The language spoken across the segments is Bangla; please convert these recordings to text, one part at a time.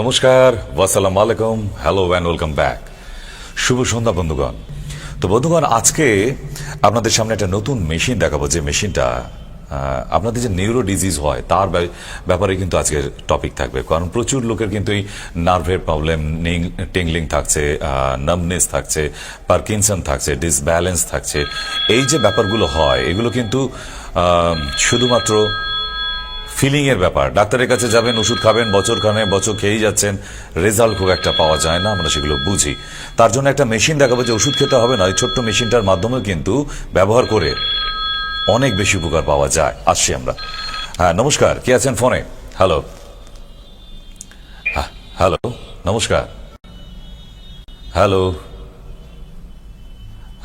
নমস্কার, আসসালামু আলাইকুম, হ্যালো অ্যান্ড ওয়েলকাম ব্যাক। শুভ সন্ধ্যা বন্ধুগণ। তো বন্ধুগণ, আজকে আপনাদের সামনে একটা নতুন মেশিন দেখাবো, যে মেশিনটা আপনাদের যে নিউরো ডিজিজ হয় তার ব্যাপারে কিন্তু আজকের টপিক থাকবে। কারণ প্রচুর লোকের কিন্তু এই নার্ভের প্রবলেম, টিংলিং থাকছে, নামনেস থাকছে, পার্কিনসন থাকছে, ডিসব্যালেন্স থাকছে। এই যে ব্যাপারগুলো হয় এগুলো কিন্তু শুধুমাত্র ফিলিং এর ব্যাপার। ডাক্তারের কাছে যাবেন, ওষুধ খাবেন, বছর খেয়েই যাচ্ছেন, রেজাল্ট খুব একটা পাওয়া যায় না, আমরা সেগুলো বুঝি। তার জন্য একটা মেশিন দেখাবো যে ওষুধ খেতে হবে না, এই ছোট্ট মেশিনটার মাধ্যমে কিন্তু ব্যবহার করে অনেক বেশি উপকার পাওয়া যায়। আসছি আমরা। হ্যাঁ, নমস্কার, কে আছেন ফোনে? হ্যালো, হ্যালো, নমস্কার, হ্যালো,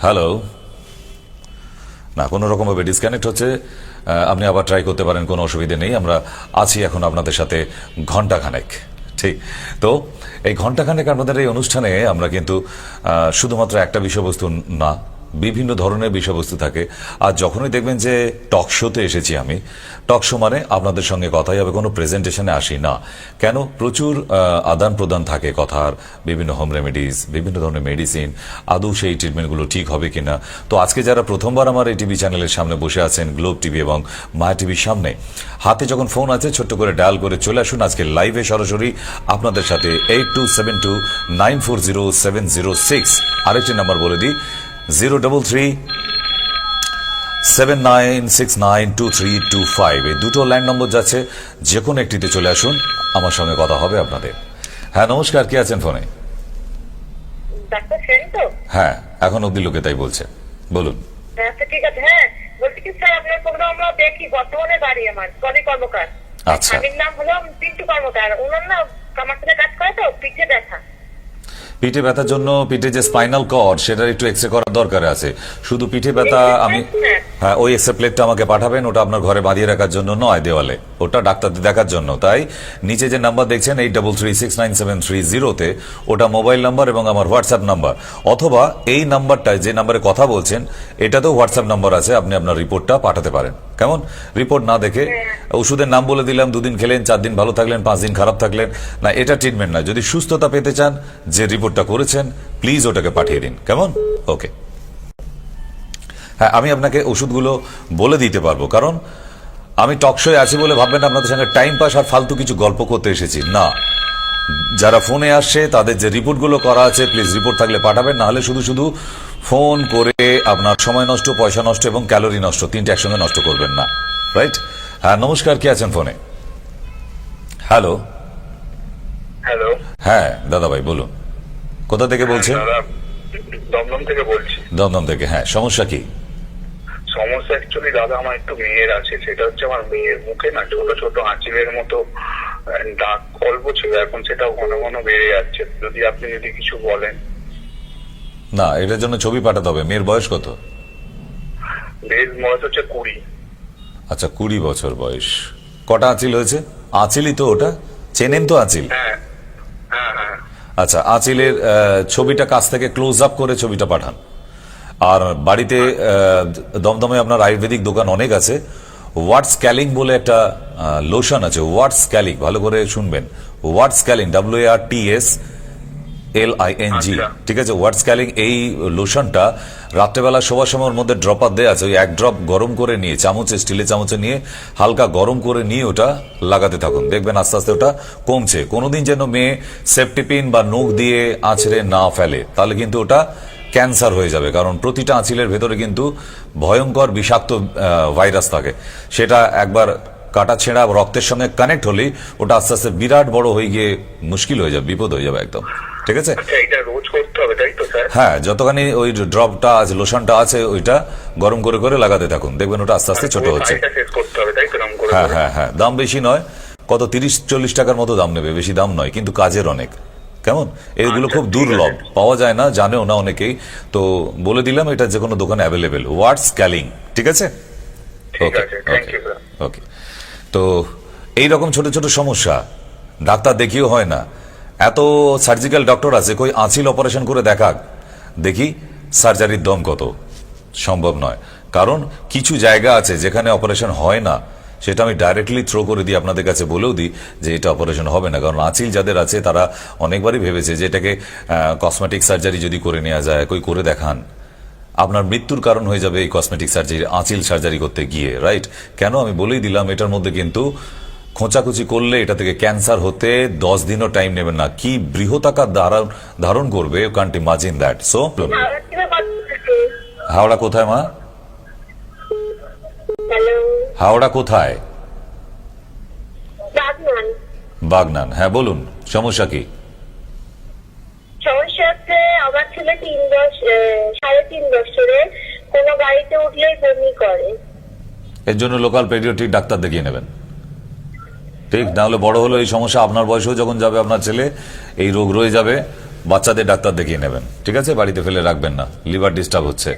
হ্যালো। না, কোনো রকমভাবে ডিসকানেক্ট হচ্ছে। আপনি আবার ট্রাই করতে পারেন, কোনো অসুবিধে নেই। আমরা আছি এখন আপনাদের সাথে ঘণ্টাখানেক। ঠিক তো, এই ঘণ্টাখানেক আপনাদের এই অনুষ্ঠানে আমরা কিন্তু শুধুমাত্র একটা বিষয়বস্তু না, বিভিন্ন ধরনের বিষয়বস্তু থাকে। আর যখনই দেখবেন যে টক শোতে এসেছি আমি, টক শো মানে আপনাদের সঙ্গে কথাই হবে, কোনো প্রেজেন্টেশনে আসি না। কেন? প্রচুর আদান প্রদান থাকে কথার, বিভিন্ন হোম রেমেডিজ, বিভিন্ন ধরনের মেডিসিন, আদৌ সেই ট্রিটমেন্টগুলো ঠিক হবে কিনা। তো আজকে যারা প্রথমবার আমার এই টিভি চ্যানেলের সামনে বসে আছেন, গ্লোব টিভি এবং মায়া টিভির সামনে, হাতে যখন ফোন আছে ছোট্ট করে ডায়াল করে চলে আসুন আজকে লাইভে সরাসরি আপনাদের সাথে 8272940706। আরেকটি নাম্বার বলে দিই, 03379692325। এই দুটো ল্যান্ড নম্বর যাচ্ছে, যে কোনো একটিতে চলে আসুন, আমার সঙ্গে কথা হবে আপনাদের। হ্যাঁ, নমস্কার, কে আছেন ফোনে? হ্যাঁ, এখন অব্দি লোকে তাই বলছে, বলুন। ঠিক আছে। হ্যাঁ, বলছি কি স্যার, আপনার প্রোগ্রাম আমরা দেখি, বর্তমানে বাড়ি আমার কলি কর্মকার। আচ্ছা, স্বামীর নাম হলো পিন্টু কর্মকার। ওনার না আমার সাথে কাজ করে, তো পিঠে ব্যথা। পিঠে ব্যথার জন্য পিঠে যে স্পাইনাল কর্ড, সেটার একটু এক্সরে করার দরকার আছে। শুধু পিঠে ব্যথা আমি, হ্যাঁ, ওই এক্সরে প্লেটটা আমাকে পাঠাবেন। ওটা আপনার ঘরে বাঁধিয়ে রাখার জন্য নয় দেওয়ালে, ওটা ডাক্তারদের দেখার জন্য। তাই নিচে যে নাম্বার দেখছেন 83369730, ওটা মোবাইল নাম্বার এবং আমার হোয়াটসঅ্যাপ নাম্বার। অথবা এই নাম্বারটায়, যে নাম্বারে কথা বলছেন, এটাতেও হোয়াটসঅ্যাপ নাম্বার আছে, আপনি আপনার রিপোর্টটা পাঠাতে পারেন। কেমন? রিপোর্ট না দেখে ওষুধের নাম বলে দিলাম, 2 দিন খেলেন, 4 দিন ভালো থাকলেন, 5 দিন খারাপ থাকলেন, না, এটা ট্রিটমেন্ট না। যদি সুস্থতা পেতে চান, যে রিপোর্টটা করেছেন, প্লিজ ওটাকে পাঠিয়ে দিন। কেমন? ওকে। হ্যাঁ, আমি আপনাকে ওষুধগুলো বলে দিতে পারবো, কারণ আমি টক শোয়ে আছি বলে ভাববেন আপনাদের সঙ্গে টাইম পাস আর ফালতু কিছু গল্প করতে এসেছি না। যারা ফোনে আসছে তাদের যে রিপোর্টগুলো করা আছে, প্লিজ রিপোর্ট থাকলে পাঠাবেন, না হলে শুধু শুধু ফোন করে আপনার সময় নষ্ট, পয়সা নষ্ট এবং ক্যালোরি নষ্ট, তিনটে একসঙ্গে নষ্ট করবেন না। রাইট? হ্যাঁ, নমস্কার, কে আছেন ফোনে? Hello, hello. হ্যাঁ দাদা ভাই, বলুন, কোথা থেকে বলছেন? দাদা, দমদম থেকে বলছি। দমদম থেকে। হ্যাঁ, সমস্যা কি? সমস্যা অ্যাকচুয়ালি দাদা, আমার একটু মেয়ের আছে। সেটা হচ্ছে, আমার মেয়ের মুখে না ছোট ছোট আঁচিলের মতো দাগ অল্প ছিল, এখন সেটা ঘন ঘন বেড়ে যাচ্ছে। যদি কিছু বলেন। না, এটার জন্য ছবি পাঠাতে হবে। মেয়ের বয়স কত? মেয়ের বয়স হচ্ছে 20। আচ্ছা, 20 বছর বয়স। কটা আঁচিল হয়েছে? আঁচিলই তো ওটা, চেনেন তো আঁচিল? হ্যাঁ হ্যাঁ হ্যাঁ। আচ্ছা, আঁচিলের ছবিটা কাছ থেকে ক্লোজ আপ করে ছবিটা পাঠান। আর বাড়িতে দমদমে আপনার আয়ুর্বেদিক দোকান অনেক আছে। ওয়াটস ক্যালিং বলে একটা লোশন আছে, ওয়াটস ক্যালিং, ভালো করে শুনবেন। ওয়াটস ক্যালিং, WARTSLING, ঠিক আছে? ওয়াটস ক্যালিং, এই লোশনটা রাত্রেবেলা শোবার সময় ওর মধ্যে ড্রপার দেওয়া আছে। ওই 1 ড্রপ গরম করে নিয়ে, চামচে, স্টিলের চামচে নিয়ে হালকা গরম করে নিয়ে ওটা লাগাতে থাকুন, দেখবেন আস্তে আস্তে ওটা কমছে। কোনোদিন যেন মেয়ে সেফটিপিন বা নখ দিয়ে আঁচড়ে না ফেলে, তাহলে কিন্তু ওটা ক্যান্সার হয়ে যাবে। কারণ প্রতিটা আঁচিলের ভেতরে কিন্তু ভয়ঙ্কর বিষাক্ত ভাইরাস থাকে। সেটা একবার কাটা ছেঁড়া রক্তের সঙ্গে কানেক্ট হলেই ওটা আস্তে আস্তে বিরাট বড় হয়ে গিয়ে মুশকিল হয়ে যাবে, বিপদ হয়ে যাবে একদম। ঠিক আছে? এটা রোজ করতে হবে, তাই তো স্যার? হ্যাঁ, যতখানি ওই ড্রপটা আছে, লোশনটা আছে, ওইটা গরম করে করে লাগাতে থাকুন, দেখবেন ওটা আস্তে আস্তে ছোট হচ্ছে। হ্যাঁ হ্যাঁ হ্যাঁ, দাম বেশি নয়, কত 30-40 টাকার মতো দাম নেবে, বেশি দাম নয়, কিন্তু কাজের অনেক। কেমন? এগুলো খুব দুর্লভ, পাওয়া যায় না, জানেও না অনেকেই। তো বলে দিলাম, এটা যে কোনো দোকানে অ্যাভেলেবেল, ওয়াটস ক্যালিং। ঠিক আছে? ওকে ওকে ওকে। তো এইরকম ছোট ছোট সমস্যা ডাক্তার দেখিয়েও হয় না। এত সার্জিক্যাল ডক্টর আছে, কই আঁচিল অপারেশন করে দেখাক দেখি সার্জারির দম কত। সম্ভব নয়, কারণ কিছু জায়গা আছে যেখানে অপারেশন হয় না, সেটা আমি ডাইরেক্টলি থ্রো করে দিই, আপনাদের কাছে বলেও দিই যে এটা অপারেশন হবে না। কারণ আঁচিল যাদের আছে তারা অনেকবারই ভেবেছে যে এটাকে কসমেটিক সার্জারি যদি করে নেওয়া যায়, কই করে দেখান, আপনার মৃত্যুর কারণ হয়ে যাবে এই কসমেটিক সার্জারি, আঁচিল সার্জারি করতে গিয়ে, রাইট? কেন আমি বলেই দিলাম, এটার মধ্যে কিন্তু খোঁচাখুচি করলে এটা থেকে ক্যান্সার হতে 10 দিনও টাইম নেবেন না। কি বৃহতাকার ধারণ করবে, you can't imagine that. So Howrah কোথায় মা? হ্যালো, হাওড়া কোথায়? বাগনান। বাগনান, হ্যাঁ বলুন, সমস্যা কি? সমস্যা হচ্ছে আমার ছেলে 3.5 বছরে কোনো গাড়িতে উঠলেই বমি করে। এর জন্য লোকাল পেডিয়াট্রিক ডাক্তার দেখিয়ে নেবেন, ঠিক? না হলে বড় হলো এই সমস্যা, আপনার বয়সেও যখন যাবে আপনার ছেলে এই রোগ রয়ে যাবে, বাচ্চাদের ডাক্তার দেখিয়ে নেবেন, ঠিক আছে? বাড়িতে ফেলে রাখবেন না। লিভার ডিস্টার্ব হচ্ছে,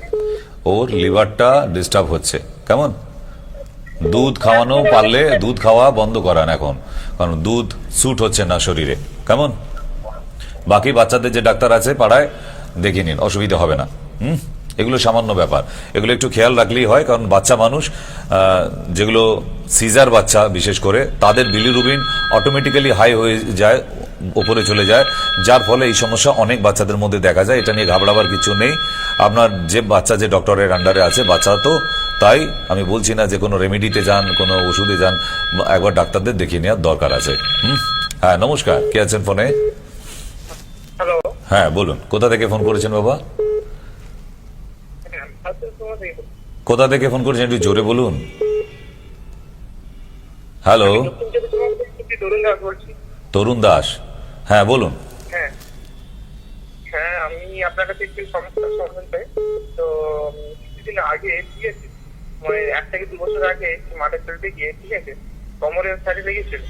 ওর লিভারটা ডিস্টার্ব হচ্ছে, কেমন? দুধ খাওয়ানো পারলে দুধ খাওয়া বন্ধ করান এখন, কারণ দুধ স্যুট হচ্ছে না শরীরে, কেমন? বাকি বাচ্চাদের যে ডাক্তার আছে পাড়ায় দেখিয়ে নিন, অসুবিধা হবে না। এগুলো সামান্য ব্যাপার, এগুলো একটু খেয়াল রাখলেই হয়। কারণ বাচ্চা মানুষ যেগুলো সিজার বাচ্চা বিশেষ করে, তাদের বিলিরুবিন অটোমেটিক্যালি হাই হয়ে যায়, উপরে চলে যায়, যার ফলে এই সমস্যা অনেক বাচ্চাদের মধ্যে দেখা যায়। এটা নিয়ে ঘাবড়াবার কিছু নেই। আপনার যে বাচ্চা যে ডক্টরের আন্ডারে আছে, বাচ্চা তো তাই আমি বলছি না যে কোনো রেমেডিতে যান, কোনো ওষুধে যান, একবার ডাক্তারদের দেখিয়ে নেওয়ার দরকার আছে। হ্যাঁ নমস্কার, কে আছেন ফোনে? হ্যালো, হ্যাঁ বলুন, কোথা থেকে ফোন করেছেন বাবা? কোথা থেকে ফোন করেছেন একটু জোরে বলুন। হ্যালো, তরুণ দাস বলছি। তরুণ দাস, হ্যাঁ বলুন। হ্যাঁ হ্যাঁ, আমি আপনার কাছে একটু সমস্যার সমাধান চাই। তো কিছুদিন আগে, ঠিক আছে, মানে 1 থেকে 2 বছর আগে মাঠে খেলতে গিয়ে, ঠিক আছে, কোমরের সাইডে লেগেছিল,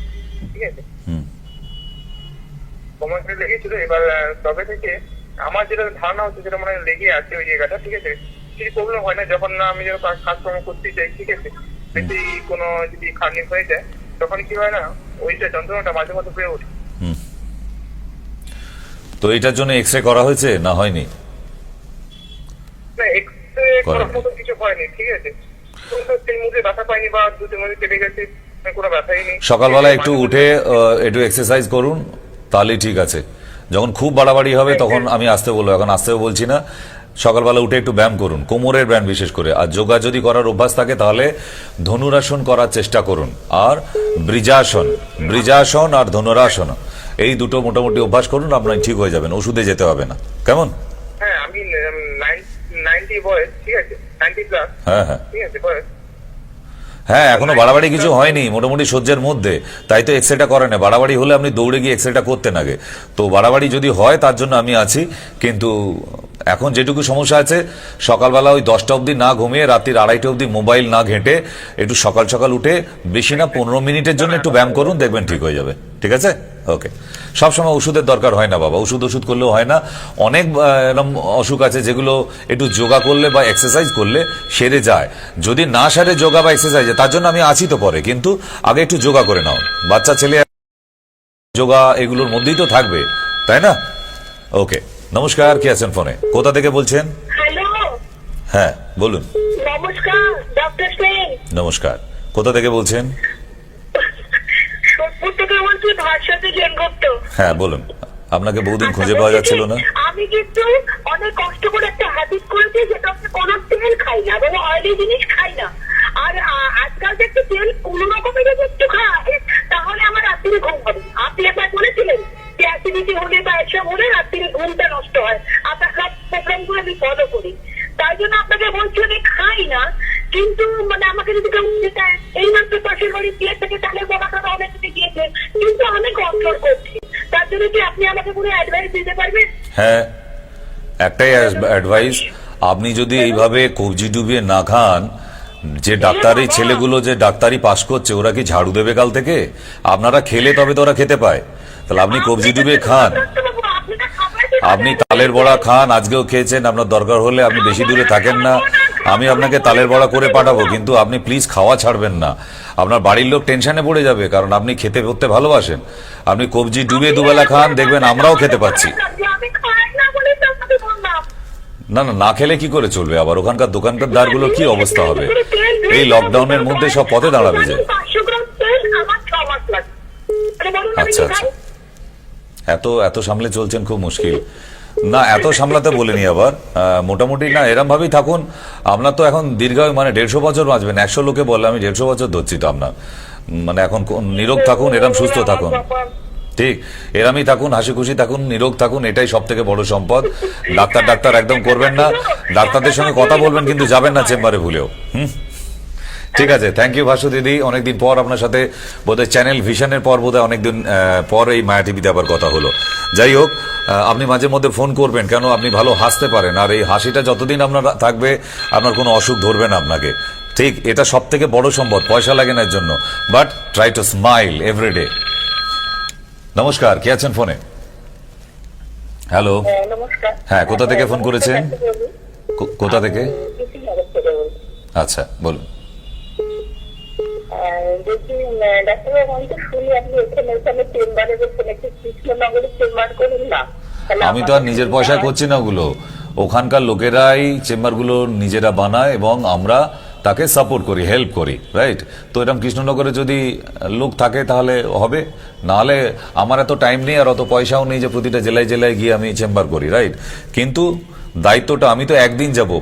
ঠিক আছে, কোমরে লেগেছিল। এবার তবে থেকে আমার যেটা ধারণা হচ্ছে, যেটা মানে লেগে আছে ওই জায়গাটা, ঠিক আছে, কিছু প্রবলেম হয় না যখন না আমি যখন কাজকর্ম করতে চাই, ঠিক আছে, বেশি কোনো যদি খাটনি হয়ে যায়, তখন কি হয় না, ওইটা যন্ত্রণাটা মাঝে মাঝে হয়ে ওঠে। তো এটার জন্য এক্সরে করা হয়েছে না হয়নি? না, এক্সরে করার মতো কিছু হয়নি, ঠিক আছে, তিন মুখে ব্যথা পাইনি বা 2-3 মুখে কেটে গেছে, কোনো ব্যথাই নেই। সকালবেলা একটু উঠে একটু এক্সারসাইজ করুন, তাহলেই ঠিক আছে। যখন খুব বাড়াবাড়ি হবে তখন আমি আসতে বলবো, এখন আসতেও বলছি না। সকালবেলা উঠে একটু ব্যায়াম করুন, কোমরের ব্যায়াম বিশেষ করে। আর যোগা যদি করার অভ্যাস থাকে তাহলে ধনুরাসন করার চেষ্টা করুন, আর ব্রিজাসন আর ধনুরাসন, এই দুটো মোটামুটি অভ্যাস করুন, আপনার ঠিক হয়ে যাবেন, ওষুধে যেতে হবে না, কেমন? হ্যাঁ, আমি 90 বয়স, ঠিক আছে, 90 প্লাস, হ্যাঁ হ্যাঁ ঠিক আছে বয়স। হ্যাঁ, এখনো বাড়াবাড়ি কিছু হয়নি, মোটামুটি সহ্যের মধ্যে, তাই তো এক্সরেটা করে না। বাড়াবাড়ি হলে আপনি দৌড়ে গিয়ে এক্সরেটা করতেন আগে। তো বাড়াবাড়ি যদি হয় তার জন্য আমি আছি, কিন্তু এখন যেটুকু সমস্যা আছে, সকালবেলা ওই 10টা অবধি না ঘুমিয়ে রাত্রির 2:30 অবধি মোবাইল না ঘেঁটে একটু সকাল সকাল উঠে বেশি না 15 মিনিটের জন্য একটু ব্যায়াম করুন, দেখবেন ঠিক হয়ে যাবে, ঠিক আছে? ওকে। সবসময় ওষুধের দরকার হয় না বাবা, ওষুধ করলেও হয় না। অনেক এরকম অসুখ আছে যেগুলো একটু যোগা করলে বা এক্সারসাইজ করলে সেরে যায়। যদি না সারে যোগা বা এক্সারসাইজে, তার জন্য আমি আছি তো পরে, কিন্তু আগে একটু যোগা করে নাও। বাচ্চা ছেলে যোগা এগুলোর মধ্যেই তো থাকবে, তাই না? ওকে, নমস্কার, কে আছেন ফোনে? কোথা থেকে বলছেন? হ্যালো, হ্যাঁ বলুন। নমস্কার ডক্টর সিং। নমস্কার, কোথা থেকে বলছেন? সোদপুর থেকে বলছি, ভাষাতে সেনগুপ্ত। হ্যাঁ বলুন, আপনাকে বহুদিন খুঁজে পাওয়া যাচ্ছিল না। আমি কিন্তু অনেক কষ্ট করে একটা হ্যাবিট করেছি, যেটা হচ্ছে কোনো তেল খাই না এবং অয়েলি জিনিস খাই না। আর আজকাল যে একটু তেল কোনো রকমের যদি একটু খাই, তাহলে আমার রাত্রিরে ঘুম হবে। আপনি একবার বলেছিলেন যে অ্যাসিডিটি হলে বা এসব হলে রাত্রিরে ঘুমটা নষ্ট হয়। আপনার সব প্রোগ্রামগুলো আমি ফলো করি, তাই জন্য আপনাকে বলছি আমি খাই না। কিন্তু মানে আমাকে যদি কেউ দেয়, এই মাত্র পাশের বাড়ি প্লেট থেকে তাহলে বলাটা অনেক কিছু গিয়েছে, কিন্তু আমি কন্ট্রোল করছি। তার জন্য কি আপনি আমাকে কোনো অ্যাডভাইস দিতে পারবেন? হ্যাঁ, একটাই অ্যাডভাইস, আপনি যদি এইভাবে কবজি ডুবিয়ে না খান, যে ডাক্তারি ছেলেগুলো যে ডাক্তারি পাশ করছে, ওরা কি ঝাড়ু দেবে কাল থেকে? আপনারা খেলে তবে তো ওরা খেতে পায়। তাহলে আপনি কবজি ডুবিয়ে খান, আপনি তালের বড়া খান, আজকেও খেয়েছেন, আপনার দরকার হলে আপনি বেশি দূরে থাকেন না, আমি আপনাকে তালের বড়া করে পাঠাবো, কিন্তু আপনি প্লিজ খাওয়া ছাড়বেন না। আপনার বাড়ির লোক টেনশনে পড়ে যাবে, কারণ আপনি খেতে পড়তে ভালোবাসেন। আপনি কবজি ডুবিয়ে দুবেলা খান, দেখবেন আমরাও খেতে পাচ্ছি। না না, না খেলে কি করে চলবে? আবার ওখানকার দোকানদারগুলো কি অবস্থা হবে? এই লকডাউনের মধ্যে সব পথে দাঁড়াবে যে। আচ্ছা আচ্ছা, এত এত সামলে চলছেন, খুব মুশকিল। না, এত সামলাতে বলিনি আবার, মোটামুটি না এরম ভাবেই থাকুন। আপনার তো এখন দীর্ঘায়ু, মানে 150 বছর বাঁচবেন। 100 লোকে বললে আমি 150 বছর ধরছি তো আপনার। মানে এখন নিরোগ থাকুন, এরম সুস্থ থাকুন, ঠিক এরামই থাকুন, হাসি খুশি থাকুন, নিরোগ থাকুন, এটাই সব থেকে বড় সম্পদ। ডাক্তার একদম করবেন না, ডাক্তারদের সঙ্গে কথা বলবেন কিন্তু যাবেন না চেম্বারে ভুলেও। ঠিক আছে, থ্যাংক ইউ ভাসু দিদি। অনেকদিন পর আপনার সাথে বোধহয় চ্যানেল ভিশনের পর বোধহয় অনেকদিন পর এই মায়া টিভিতে আবার কথা হলো। যাই হোক, আপনি মাঝে মধ্যে ফোন করবেন, কেন আপনি ভালো হাসতে পারেন, আর এই হাসিটা যতদিন আপনার থাকবে আপনার কোনো অসুখ ধরবে না আপনাকে। ঠিক, এটা সব থেকে বড় সম্পদ, পয়সা লাগে না এর জন্য, but try to smile everyday. নমস্কার, কে আছেন ফোনে? হ্যালো, নমস্কার। হ্যাঁ, কোথা থেকে ফোন করেছেন? কোথা থেকে? আচ্ছা, বলুন। ডাক্তারবাবু, আমি তো শুনি আপনি এখানে চেম্বারে বসেন, একটু কৃষ্ণনগরে চেম্বার করুন না। আমি তো আর নিজের পয়সায় করছি না ওগুলো, ওখানকার লোকেরাই চেম্বারগুলো নিজেরা বানায় এবং আমরা তাকে সাপোর্ট করি, হেল্প করি, রাইট? তো এরকম কৃষ্ণনগরে যদি লোক থাকে তাহলে হবে, নাহলে আমার এত টাইম নেই আর অত পয়সাও নেই যে প্রতিটা জেলায় জেলায় গিয়ে আমি চেম্বার করি, রাইট? কিন্তু দায়িত্বটা, আমি তো একদিন যাব,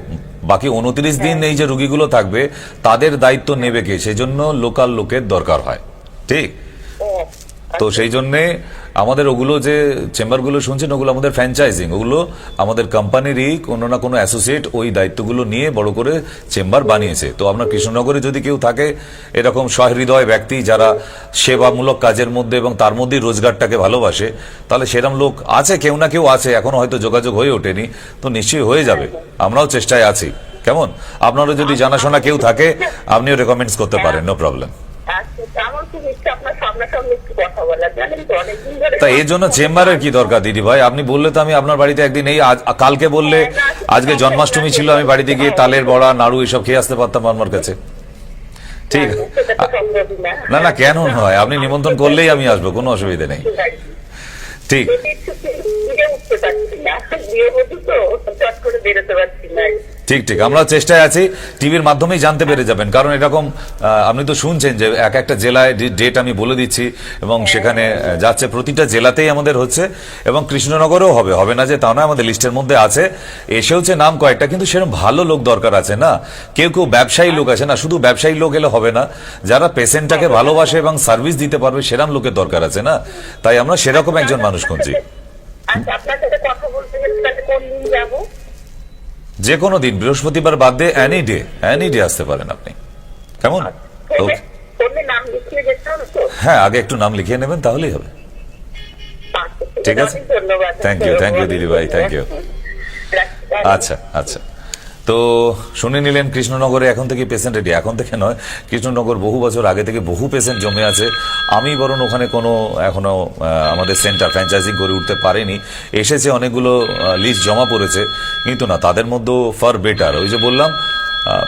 বাকি 29 দিন এই যে রুগীগুলো থাকবে তাদের দায়িত্ব নেবে কে? সেই জন্য লোকাল লোকের দরকার হয়, ঠিক? তো সেই জন্যে আমাদের ওগুলো যে চেম্বারগুলো শুনছেন, ওগুলো আমাদের ফ্র্যাঞ্চাইজিং, ওগুলো আমাদের কোম্পানিরই কোনো না কোনো অ্যাসোসিয়েট ওই দায়িত্বগুলো নিয়ে বড় করে চেম্বার বানিয়েছে। তো আপনার কৃষ্ণনগরে যদি কেউ থাকে এরকম সহৃদয় ব্যক্তি যারা সেবামূলক কাজের মধ্যে এবং তার মধ্যেই রোজগারটাকে ভালোবাসে, তাহলে সেরকম লোক আছে, কেউ না কেউ আছে, এখনো হয়তো যোগাযোগ হয়ে ওঠেনি, তো নিশ্চয়ই হয়ে যাবে। আমরাও চেষ্টায় আছি। কেমন? আপনারও যদি জানাশোনা কেউ থাকে আপনিও রেকমেন্ডস করতে পারেন, নো প্রবলেম। তা এর জন্য চেম্বারের কি দরকার দিদি ভাই? আপনি বললে তো আমি আপনার বাড়িতে একদিন, এই কালকে বললে আজকে জন্মাষ্টমী ছিল, আমি বাড়িতে গিয়ে তালের বড়া, নাড়ু এসব খেয়ে আসতে পারতাম আমার কাছে, ঠিক? না না, কেন নয়, আপনি নিমন্ত্রণ করলেই আমি আসবো, কোনো অসুবিধা নেই, ঠিক? ঠিক ঠিক, আমরা চেষ্টায় আছি, টিভির মাধ্যমেই জানতে পেরে যাবেন। কারণ এরকম আপনি তো শুনছেন যে এক একটা জেলায় ডেট আমি বলে দিচ্ছি এবং সেখানে যাচ্ছে, প্রতিটা জেলাতেই আমাদের হচ্ছে এবং কৃষ্ণনগরেও হবে, হবে না যে তা নয়, আমাদের লিস্টের মধ্যে আছে, এসেওছে নাম কয়েকটা, কিন্তু সেরকম ভালো লোক দরকার আছে না? কেউ কেউ ব্যবসায়ী লোক আছে না, শুধু ব্যবসায়ী লোক এলে হবে না, যারা পেশেন্টটাকে ভালোবাসে এবং সার্ভিস দিতে পারবে সেরকম লোকের দরকার আছে না? তাই আমরা সেরকম একজন মানুষ খুঁজছি। যে কোনো দিন, বৃহস্পতিবার বাদ দিয়ে এনি ডে আসতে পারেন আপনি। কেমন? হ্যাঁ, আগে একটু নাম লিখিয়ে নেবেন, তাহলেই হবে। ঠিক আছে, থ্যাংক ইউ দিদি ভাই, থ্যাংক ইউ। আচ্ছা আচ্ছা, তো শুনে নিলেন কৃষ্ণনগরে এখন থেকে পেশেন্ট রেডি, এখন থেকে নয়, কৃষ্ণনগর বহু বছর আগে থেকে বহু পেশেন্ট জমে আছে। আমি বরং ওখানে কোনো এখনো আমাদের সেন্টার ফ্র্যাঞ্চাইজিং করে উঠতে পারেনি, এসেছে অনেকগুলো লিস্ট জমা পড়েছে, কিন্তু না, তাদের মধ্যেও ফার বেটার, ওই যে বললাম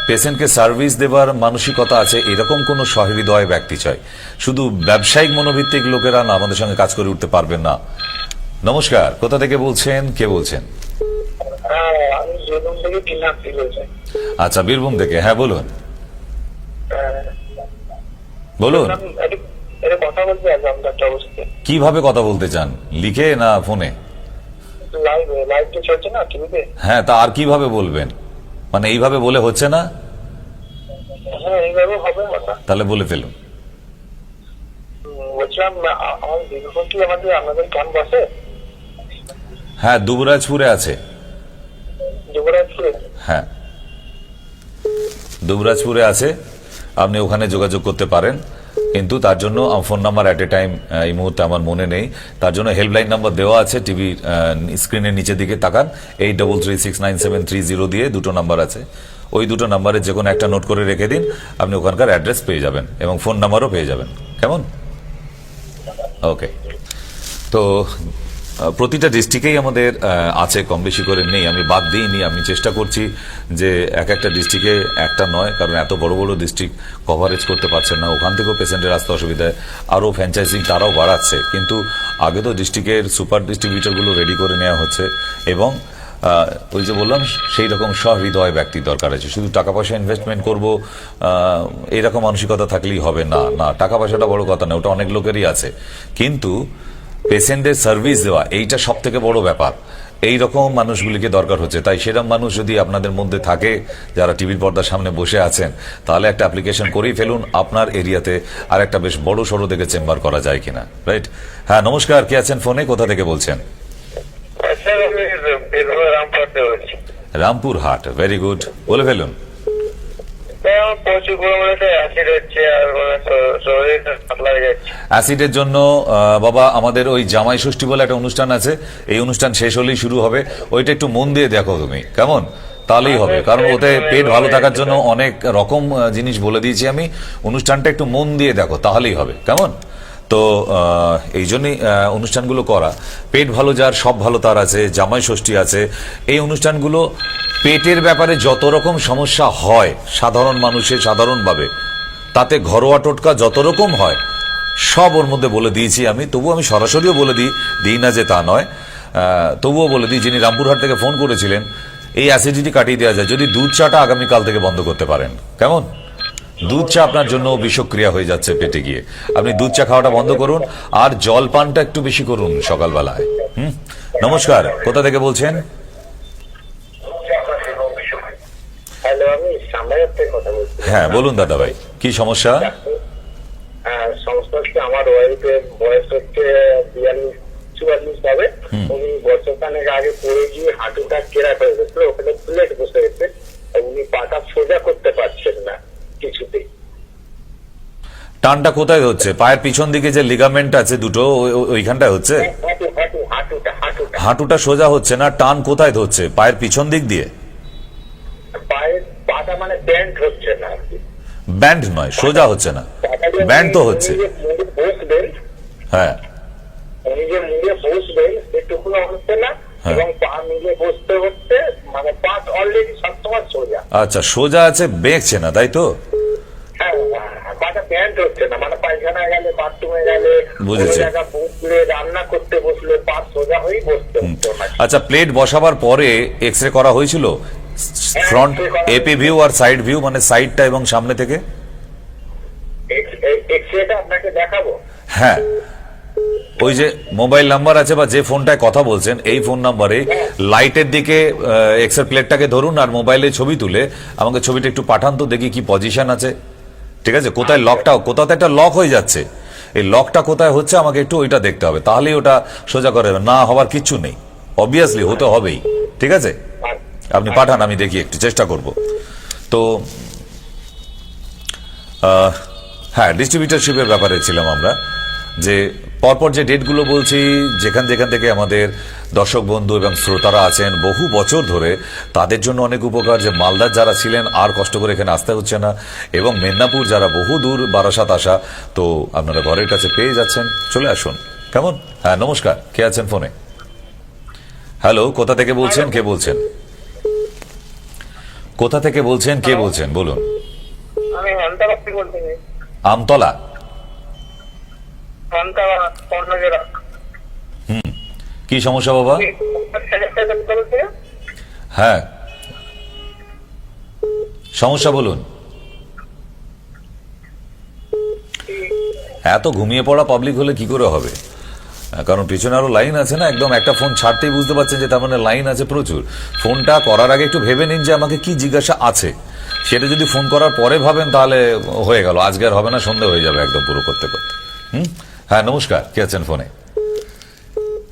পেশেন্টকে সার্ভিস দেবার মানসিকতা আছে এরকম কোনো সহৃদয় ব্যক্তি চাই। শুধু ব্যবসায়িক মনোভিত্তিক লোকেরা না আমাদের সঙ্গে কাজ করে উঠতে পারবেন না। নমস্কার, কোথা থেকে বলছেন, কে বলছেন? আচ্ছা, বীরভূম থেকে, হ্যাঁ বলুন বলুন। কিভাবে কথা বলতে চান, লিখে না ফোনে? হ্যাঁ, তা আর কিভাবে বলবেন? মানে এইভাবে বলে হচ্ছে না? তাহলে বলে ফেলুন। হ্যাঁ, দুবরাজপুরে আছে। হ্যাঁ, দুবরাজপুরে আছে, আপনি ওখানে যোগাযোগ করতে পারেন, কিন্তু তার জন্য ফোন নাম্বার এট এ টাইম এই মুহূর্তে আমার মনে নেই। তার জন্য হেল্পলাইন নাম্বার দেওয়া আছে, টিভির স্ক্রিনের নিচের দিকে তাকান, 83369730 দিয়ে দুটো নাম্বার আছে, ওই দুটো নাম্বারে যে কোনো একটা নোট করে রেখে দিন, আপনি ওখানকার অ্যাড্রেস পেয়ে যাবেন এবং ফোন নাম্বারও পেয়ে যাবেন। কেমন? ওকে। তো প্রতিটা ডিস্ট্রিক্টেই আমাদের আছে, কম বেশি করে নেই, আমি বাদ দিইনি, আমি চেষ্টা করছি যে এক একটা ডিস্ট্রিক্টে একটা নয়, কারণ এত বড় বড় ডিস্ট্রিক্ট কভারেজ করতে পারছেন না, ওখান থেকেও পেশেন্টের আসতে অসুবিধায়, আরও ফ্র্যাঞ্চাইজিং তারাও বাড়াচ্ছে, কিন্তু আগে তো ডিস্ট্রিক্টের সুপার ডিস্ট্রিবিউটরগুলো রেডি করে নেওয়া হচ্ছে এবং ওই যে বললাম সেই রকম সহৃদয় ব্যক্তির দরকার আছে। শুধু টাকা পয়সা ইনভেস্টমেন্ট করব এরকম মানসিকতা থাকলেই হবে না। না, টাকা পয়সাটা বড় কথা না, ওটা অনেক লোকেরই আছে, কিন্তু পেশেন্টের সার্ভিস দেওয়া এইটা সব থেকে বড় ব্যাপার। এই রকম মানুষগুলিকে দরকার হচ্ছে। তাই সেরকম মানুষ যদি আপনাদের মধ্যে থাকে যারা টিভির পর্দার সামনে বসে আছেন, তাহলে একটা অ্যাপ্লিকেশন করেই ফেলুন আপনার এরিয়াতে আর একটা বেশ বড় সড়ো দেখে চেম্বার করা যায় কিনা। রাইট? হ্যাঁ, নমস্কার, কে আছেন ফোনে, কোথা থেকে বলছেন? রামপুরহাট, ভেরি গুড, বলে ফেলুন। প্রচুর পরিমাণে অ্যাসিড হচ্ছে আর শরীরটা পাতলা হয়ে যাচ্ছে। অ্যাসিডের জন্য বাবা আমাদের ওই জামাই ষষ্ঠী বলে একটা অনুষ্ঠান আছে, এই অনুষ্ঠান শেষ হলেই শুরু হবে, ওইটা একটু মন দিয়ে দেখো তুমি, কেমন? তাহলেই হবে, কারণ ওতে পেট ভালো থাকার জন্য অনেক রকম জিনিস বলে দিয়েছি আমি। অনুষ্ঠানটা একটু মন দিয়ে দেখো, তাহলেই হবে, কেমন? তো এই জন্যই অনুষ্ঠানগুলো করা। পেট ভালো যার সব ভালো তার আছে, জামাই ষষ্ঠী আছে, এই অনুষ্ঠানগুলো পেটের ব্যাপারে যত রকম সমস্যা হয় সাধারণ মানুষের সাধারণভাবে, তাতে ঘরোয়া টোটকা যত রকম হয় সব ওর মধ্যে বলে দিয়েছি আমি। তবুও আমি সরাসরিও বলে দিই না যে তা নয়, তবুও বলে দিই। যিনি রামপুরহাট থেকে ফোন করেছিলেন, এই অ্যাসিডিটি কাটিয়ে দেওয়া যায় যদি দুধ চাটা আগামীকাল থেকে বন্ধ করতে পারেন, কেমন? দুধ চা আপনার জন্য বিষক্রিয়া হয়ে যাচ্ছে পেটে গিয়ে, আপনি দুধ চা খাওয়াটা বন্ধ করুন আর জল পানটা একটু বেশি করুন সকালবেলায়। নমস্কার, কোথা থেকে বলছেন? হ্যালো, আমি সামনের থেকে কথা বলছি। হ্যাঁ বলুন দাদা ভাই, কি সমস্যা? সমস্যা হচ্ছে আমার ওয়াইফের বয়স হচ্ছে 42-44 হবে। উনি বছরখানেক আগে পড়ে গিয়ে হাঁটুটা কেরা হয়ে গেছিল, ওখানে প্লেট বসে গেছে, উনি পাটা সোজা করতে পারছেন না কিছুতেই। টানটা কোথায় হচ্ছে? পায়ের পিছন দিকে যে লিগামেন্ট আছে দুটো, ওইখানটায় হচ্ছে? হাঁটুটা সোজা হচ্ছে না, টান কোথায় ধরছে? পায়ের পিছন দিক দিয়ে? পায়ের পাটা মানে ব্যান্ড হচ্ছে না। ব্যান্ড নয়, সোজা হচ্ছে না, ব্যান্ড তো হচ্ছে। বসবেন, হ্যাঁ, উনি যে মুড়ে বসবেন সেটুকুনো হচ্ছে না, এবং পা মিলে বসতে হচ্ছে, মানে পা অলরেডি সবসময় সোজা। আচ্ছা, সোজা আছে, বেঁকছে না, তাই তো? হ্যাঁ, পাটা ব্যান্ড হচ্ছে না, মানে পায়খানা গেলে, বাথরুমে গেলে, বুঝেছি। জায়গা বসলে, রান্না করতে বসলে পা সোজা হয়েই বসতে হচ্ছে না। আচ্ছা, প্লেট বসাবার পরে এক্স রে করা হয়েছিল? ফ্রন্ট এপি ভিউ আর সাইড ভিউ, মানে সাইডটা এবং সামনে থেকে? এক্সরেটা আপনাকে দেখাবো? হ্যাঁ, ওই যে মোবাইল নাম্বার আছে বা যে ফোনটায় কথা বলছেন এই ফোন নাম্বারে লাইটের দিকে এক্সের প্লেটটাকে ধরুন আর মোবাইলে ছবি তুলে আমাকে ছবিটা একটু পাঠান তো, দেখি কি পজিশন আছে। ঠিক আছে, কোথায় লকটা, কোথাও একটা লক হয়ে যাচ্ছে, এই লকটা কোথায় হচ্ছে আমাকে একটু ওইটা দেখতে হবে, তাহলেই ওটা সোজা করে দেবে। না হওয়ার কিচ্ছু নেই, অবভিয়াসলি হতে হবেই। ঠিক আছে, আপনি পাঠান, আমি দেখি, একটু চেষ্টা করব। তো হ্যাঁ, ডিস্ট্রিবিউটারশিপের ব্যাপারে ছিলাম আমরা, যে পরপর যে ডেটগুলো বলছি, যেখান থেকে আমাদের দর্শক বন্ধু এবং শ্রোতারা আছেন বহু বছর ধরে, তাদের জন্য অনেক উপকার। যে মালদার যারা ছিলেন আর কষ্ট করে এখানে আসতে হচ্ছে না, এবং মেদিনীপুর যারা বহু দূর বারাসাত আসা, তো আপনারা ঘরের কাছে পেয়ে যাচ্ছেন, চলে আসুন, কেমন? হ্যাঁ নমস্কার, কে আছেন ফোনে? হ্যালো, কোথা থেকে বলছেন, কে বলছেন? কোথা থেকে বলছেন, কে বলছেন, বলুন। আমি আমতলা থেকে বলছি। আমতলা? কি সমস্যা বাবা? হ্যাঁ, সমস্যা বলুন। এত ঘুমিয়ে পড়া পাবলিক হলে কি করে হবে? কারণ পিছনে আরো লাইন আছে না, একদম একটা ফোন ছাড়তেই বুঝতে পারছেন যে তার মানে লাইন আছে প্রচুর। ফোনটা করার আগে একটু ভেবে নিন যে আমাকে কি জিজ্ঞাসা আছে, সেটা যদি ফোন করার পরে ভাবেন তাহলে হয়ে গেল, আজকে আর হবে না, সন্ধ্যা হয়ে যাবে একদম পুরো করতে করতে। হ্যাঁ নমস্কার, কে আছেন ফোনে?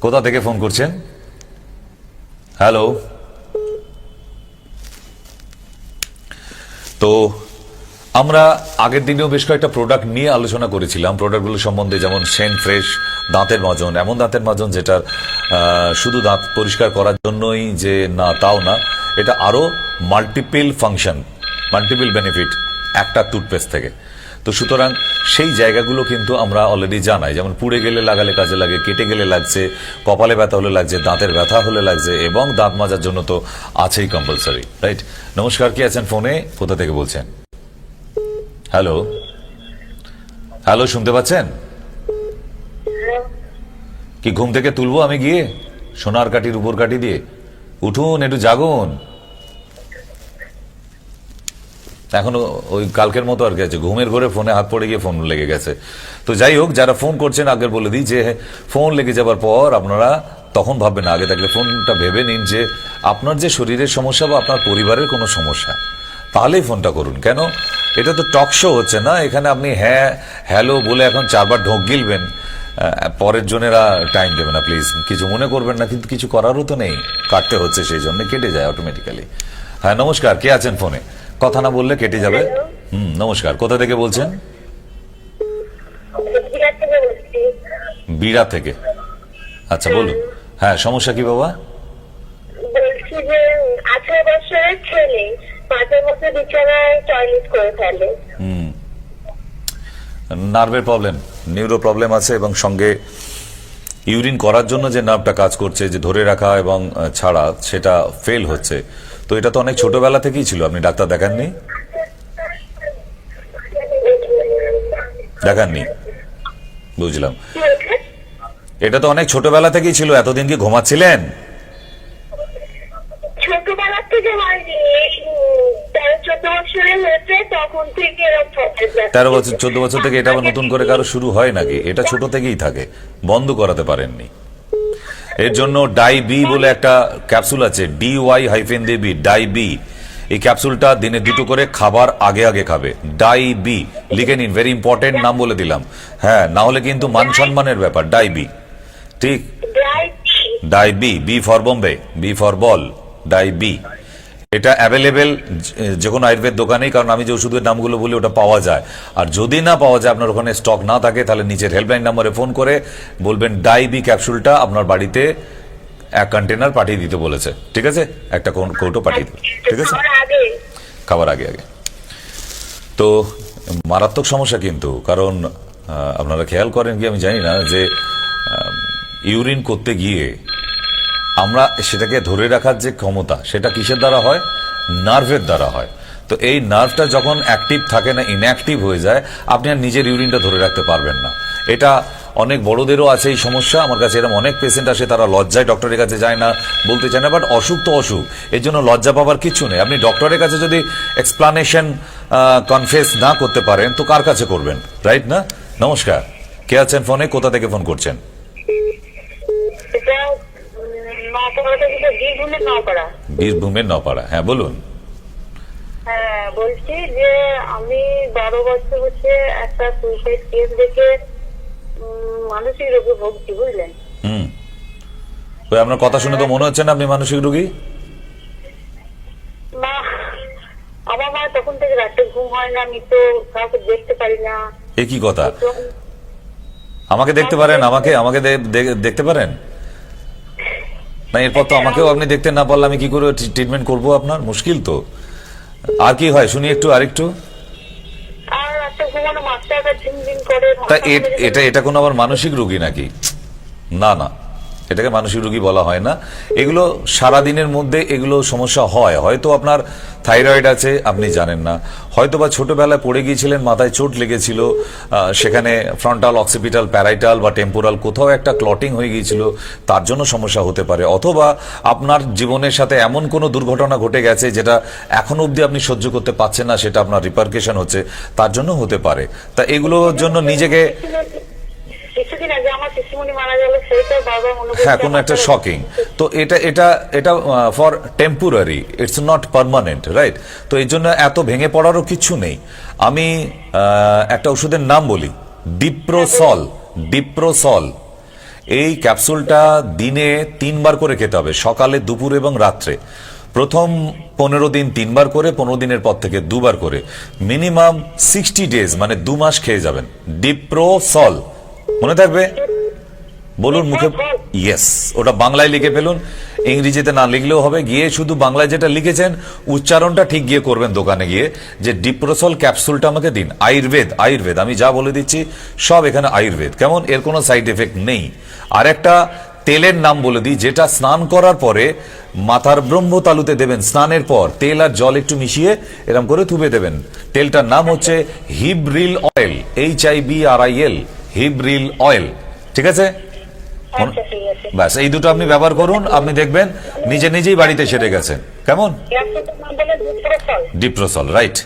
কোথা থেকে ফোন করছেন? হ্যালো। তো আমরা আগের দিনেও বেশ কয়েকটা প্রোডাক্ট নিয়ে আলোচনা করেছিলাম, প্রোডাক্টগুলো সম্বন্ধে, যেমন সেন ফ্রেশ দাঁতের মাজন, এমন দাঁতের মাজন যেটা শুধু দাঁত পরিষ্কার করার জন্যই যে না, তাও না, এটা আরো মাল্টিপল ফাংশন, মাল্টিপল বেনিফিট একটা টুথপেস্ট থেকে। তো সুতরাং সেই জায়গাগুলো কিন্তু আমরা অলরেডি জানাই, যেমন পুড়ে গেলে লাগালে কাজে লাগে, কেটে গেলে লাগছে, কপালে ব্যথা হলে লাগছে, দাঁতের ব্যথা হলে লাগছে, এবং দাঁত মাজার জন্য তো আছেই কম্পালসারি। রাইট? নমস্কার, কে আছেন ফোনে, কোথা থেকে বলছেন? হ্যালো, হ্যালো, শুনতে পাচ্ছেন? কি ঘুম থেকে তুলবো আমি গিয়ে সোনার কাঠির উপর কাঠি দিয়ে? উঠুন, একটু জাগুন। এখনো ওই কালকের মতো আর কি আছে, ঘুমের ঘরে ফোনে হাত পড়ে গিয়ে ফোন লেগে গেছে। তো যাই হোক, যারা ফোন করছেন আগে বলে দিই যে ফোন লেগে যাবার পর আপনারা তখন ভাববেন না, আগে থাকলে ফোনটা ভেবে নিন যে আপনার যে শরীরের সমস্যা বা আপনার পরিবারের কোনো সমস্যা, তাহলেই ফোনটা করুন। কেন, এটা তো টক শো হচ্ছে না, এখানে আপনি হ্যাঁ হ্যালো বলে এখন 4 বার ঢোক গিলবেন, পরের জনেরা টাইম দেবে না। প্লিজ কিছু মনে করবেন না, কিন্তু কিছু করারও তো নেই, কাটতে হচ্ছে, সেই জন্য কেটে যায় অটোমেটিক্যালি। হ্যাঁ নমস্কার, কে আছেন ফোনে? কথা না বললে কেটে যাবে। নমস্কার, কোথা থেকে বলছেন? বিড়া থেকে। আচ্ছা বলুন, হ্যাঁ সমস্যা কি বাবা? বলছি যে 18 বছরের ছেলে 5 বছর বিছানায় টয়লেট করে ফেলে। নার্ভের প্রবলেম, নিউরো প্রবলেম আছে, এবং সঙ্গে ইউরিন করার জন্য যে নার্ভটা কাজ করছে, যে ধরে রাখা এবং ছাড়া, সেটা ফেল হচ্ছে। তো এটা তো অনেক ছোটবেলা থেকেই ছিল, আপনি ডাক্তার দেখাননি? দেখাননি, বুঝলাম। এটা তো অনেক ছোটবেলা থেকেই ছিল, এতদিন কি ঘুমাচ্ছিলেন? ছোটবেলা থেকে হয়নি, 13-14 বছরে হয়েছে, তখন থেকে এরকম 13 বছর 14 বছর থেকে এটা আবার নতুন করে কারো শুরু হয় নাকি? এটা ছোট থেকেই থাকে, বন্ধ করাতে পারেননি। এর জন্য ডাই বি বলে একটা ক্যাপসুল আছে, DY-DB, ডাই বি। এই ক্যাপসুলটা দিনে 2টো করে খাবার আগে আগে খাবে। ডাই বি লিখে নিন, ভেরি ইম্পর্টেন্ট নাম বলে দিলাম। হ্যাঁ, না হলে কিন্তু মান সম্মানের ব্যাপার। ডাই বি, ঠিক? ডাই B, B for Bombay, B for ball, ডাই বি। এটা অ্যাভেলেবেল যে কোনো আয়ুর্বেদ দোকানেই, কারণ আমি যে ওষুধের নামগুলো বলি ওটা পাওয়া যায়। আর যদি না পাওয়া যায়, আপনার ওখানে স্টক না থাকে, তাহলে নিচের হেল্পলাইন নাম্বারে ফোন করে বলবেন ডাই বি ক্যাপসুলটা আপনার বাড়িতে 1 কন্টেনার পাঠিয়ে দিতে বলেছে, ঠিক আছে? একটা কৌটো পাঠিয়ে দিতে, ঠিক আছে? খাবার আগে আগে। তো মারাত্মক সমস্যা কিন্তু, কারণ আপনারা খেয়াল করেন কি আমি জানি না, যে ইউরিন করতে গিয়ে আমরা সেটাকে ধরে রাখার যে ক্ষমতা, সেটা কিসের দ্বারা হয়? নার্ভের দ্বারা হয়। তো এই নার্ভটা যখন অ্যাক্টিভ থাকে না, ইনঅ্যাক্টিভ হয়ে যায়, আপনি আর নিজের ইউরিনটা ধরে রাখতে পারবেন না। এটা অনেক বড়দেরও আছে এই সমস্যা। আমার কাছে এরকম অনেক পেশেন্ট আসে, তারা লজ্জায় ডক্টরের কাছে যায় না, বলতে চায় না, বাট অসুখ তো অসুখ, এর জন্য লজ্জা পাবার কিছু নেই। আপনি ডক্টরের কাছে যদি এক্সপ্লানেশন কনফেস না করতে পারেন, তো কার কাছে করবেন, রাইট না? নমস্কার, কে আছেন ফোনে, কোথা থেকে ফোন করছেন? বীরভূমের নপাড়া। হ্যাঁ বলুন। হ্যাঁ বলছি যে আমি 12 বছর হচ্ছে একটা সুইসাইড কেস দেখে মানসিক রোগে ভুগছি, বুঝলেন? ওই আপনার কথা শুনে তো মনে হচ্ছে না আপনি মানসিক রোগী। না, আমার মা তখন থেকে রাতে ঘুম হয় না, আমি তো কাউকে দেখতে পারি না। এ কি কথা? আমাকে দেখতে পারেন? আমাকে দেখতে পারেন না? এরপর তো আমাকেও আপনি দেখতে না পারলে আমি কি করে ট্রিটমেন্ট করবো আপনার? মুশকিল তো। আর কি হয় শুনি একটু, আরেকটু। তা এটা কোনো আবার মানসিক রোগী নাকি? না না, এটাকে মানসিক রোগী বলা হয় না। এগুলো সারাদিনের মধ্যে এগুলো সমস্যা হয়। হয়তো আপনার থাইরয়েড আছে, আপনি জানেন না, হয়তো বা ছোটবেলায় পড়ে গিয়েছিলেন, মাথায় চোট লেগেছিল, সেখানে ফ্রন্টাল, অক্সিপিটাল, প্যারাইটাল বা টেম্পোরাল কোথাও একটা ক্লটিং হয়ে গিয়েছিল, তার জন্য সমস্যা হতে পারে। অথবা আপনার জীবনের সাথে এমন কোনো দুর্ঘটনা ঘটে গেছে যেটা এখনো অবধি আপনি সহ্য করতে পারছেন না, সেটা আপনার রিপারকেশন হচ্ছে, তার জন্য হতে পারে। তা এগুলোর জন্য নিজেকে, হ্যাঁ কোনো একটা শকিং, তো এটা for temporary, it's not permanent, right? তো এই জন্য এত ভেঙে পড়ারও কিছু নেই। আমি একটা ওষুধের নাম বলি, ডিপ্রোসল। এই ক্যাপসুলটা দিনে 3 বার করে খেতে হবে, সকালে, দুপুর এবং রাত্রে। প্রথম 15 দিন 3 বার করে, 15 দিনের পর থেকে 2 বার করে, মিনিমাম 60 ডেজ, মানে 2 মাস খেয়ে যাবেন। ডিপ্রোসল মনে থাকবে, বলুন মুখে। ইয়েস, ওটা বাংলায় লিখে ফেলুন, ইংরেজিতে না লিখলেও হবে। গিয়ে শুধু বাংলায় যেটা লিখেছেন উচ্চারণটা ঠিক গিয়ে করবেন দোকানে গিয়ে, যে ডিপ্রোসল ক্যাপসুলটা আমাকে দিন। আয়ুর্বেদ আমি যা বলে দিচ্ছি সব এখানে আয়ুর্বেদ। কেমন? এর কোনো সাইড এফেক্ট নেই। আর একটা তেলের নাম বলে দিই, যেটা স্নান করার পরে মাথার ব্রহ্মতালুতে দেবেন, স্নানের পর তেল আর জল একটু মিশিয়ে এরকম করে থুবে দেবেন। তেলটার নাম হচ্ছে হিব্রিল অয়েল, HIBRIL, হিব্রিল অয়েল, ঠিক আছে? আচ্ছা ঠিক আছে। ব্যাস এই দুটো আপনি ব্যবহার করুন, আপনি দেখবেন নিজে নিজেই বাড়িতে সেরে গেছেন। কেমন? গ্যাসের নাম বলে ডিপ্রোসল। ডিপ্রোসল, রাইট,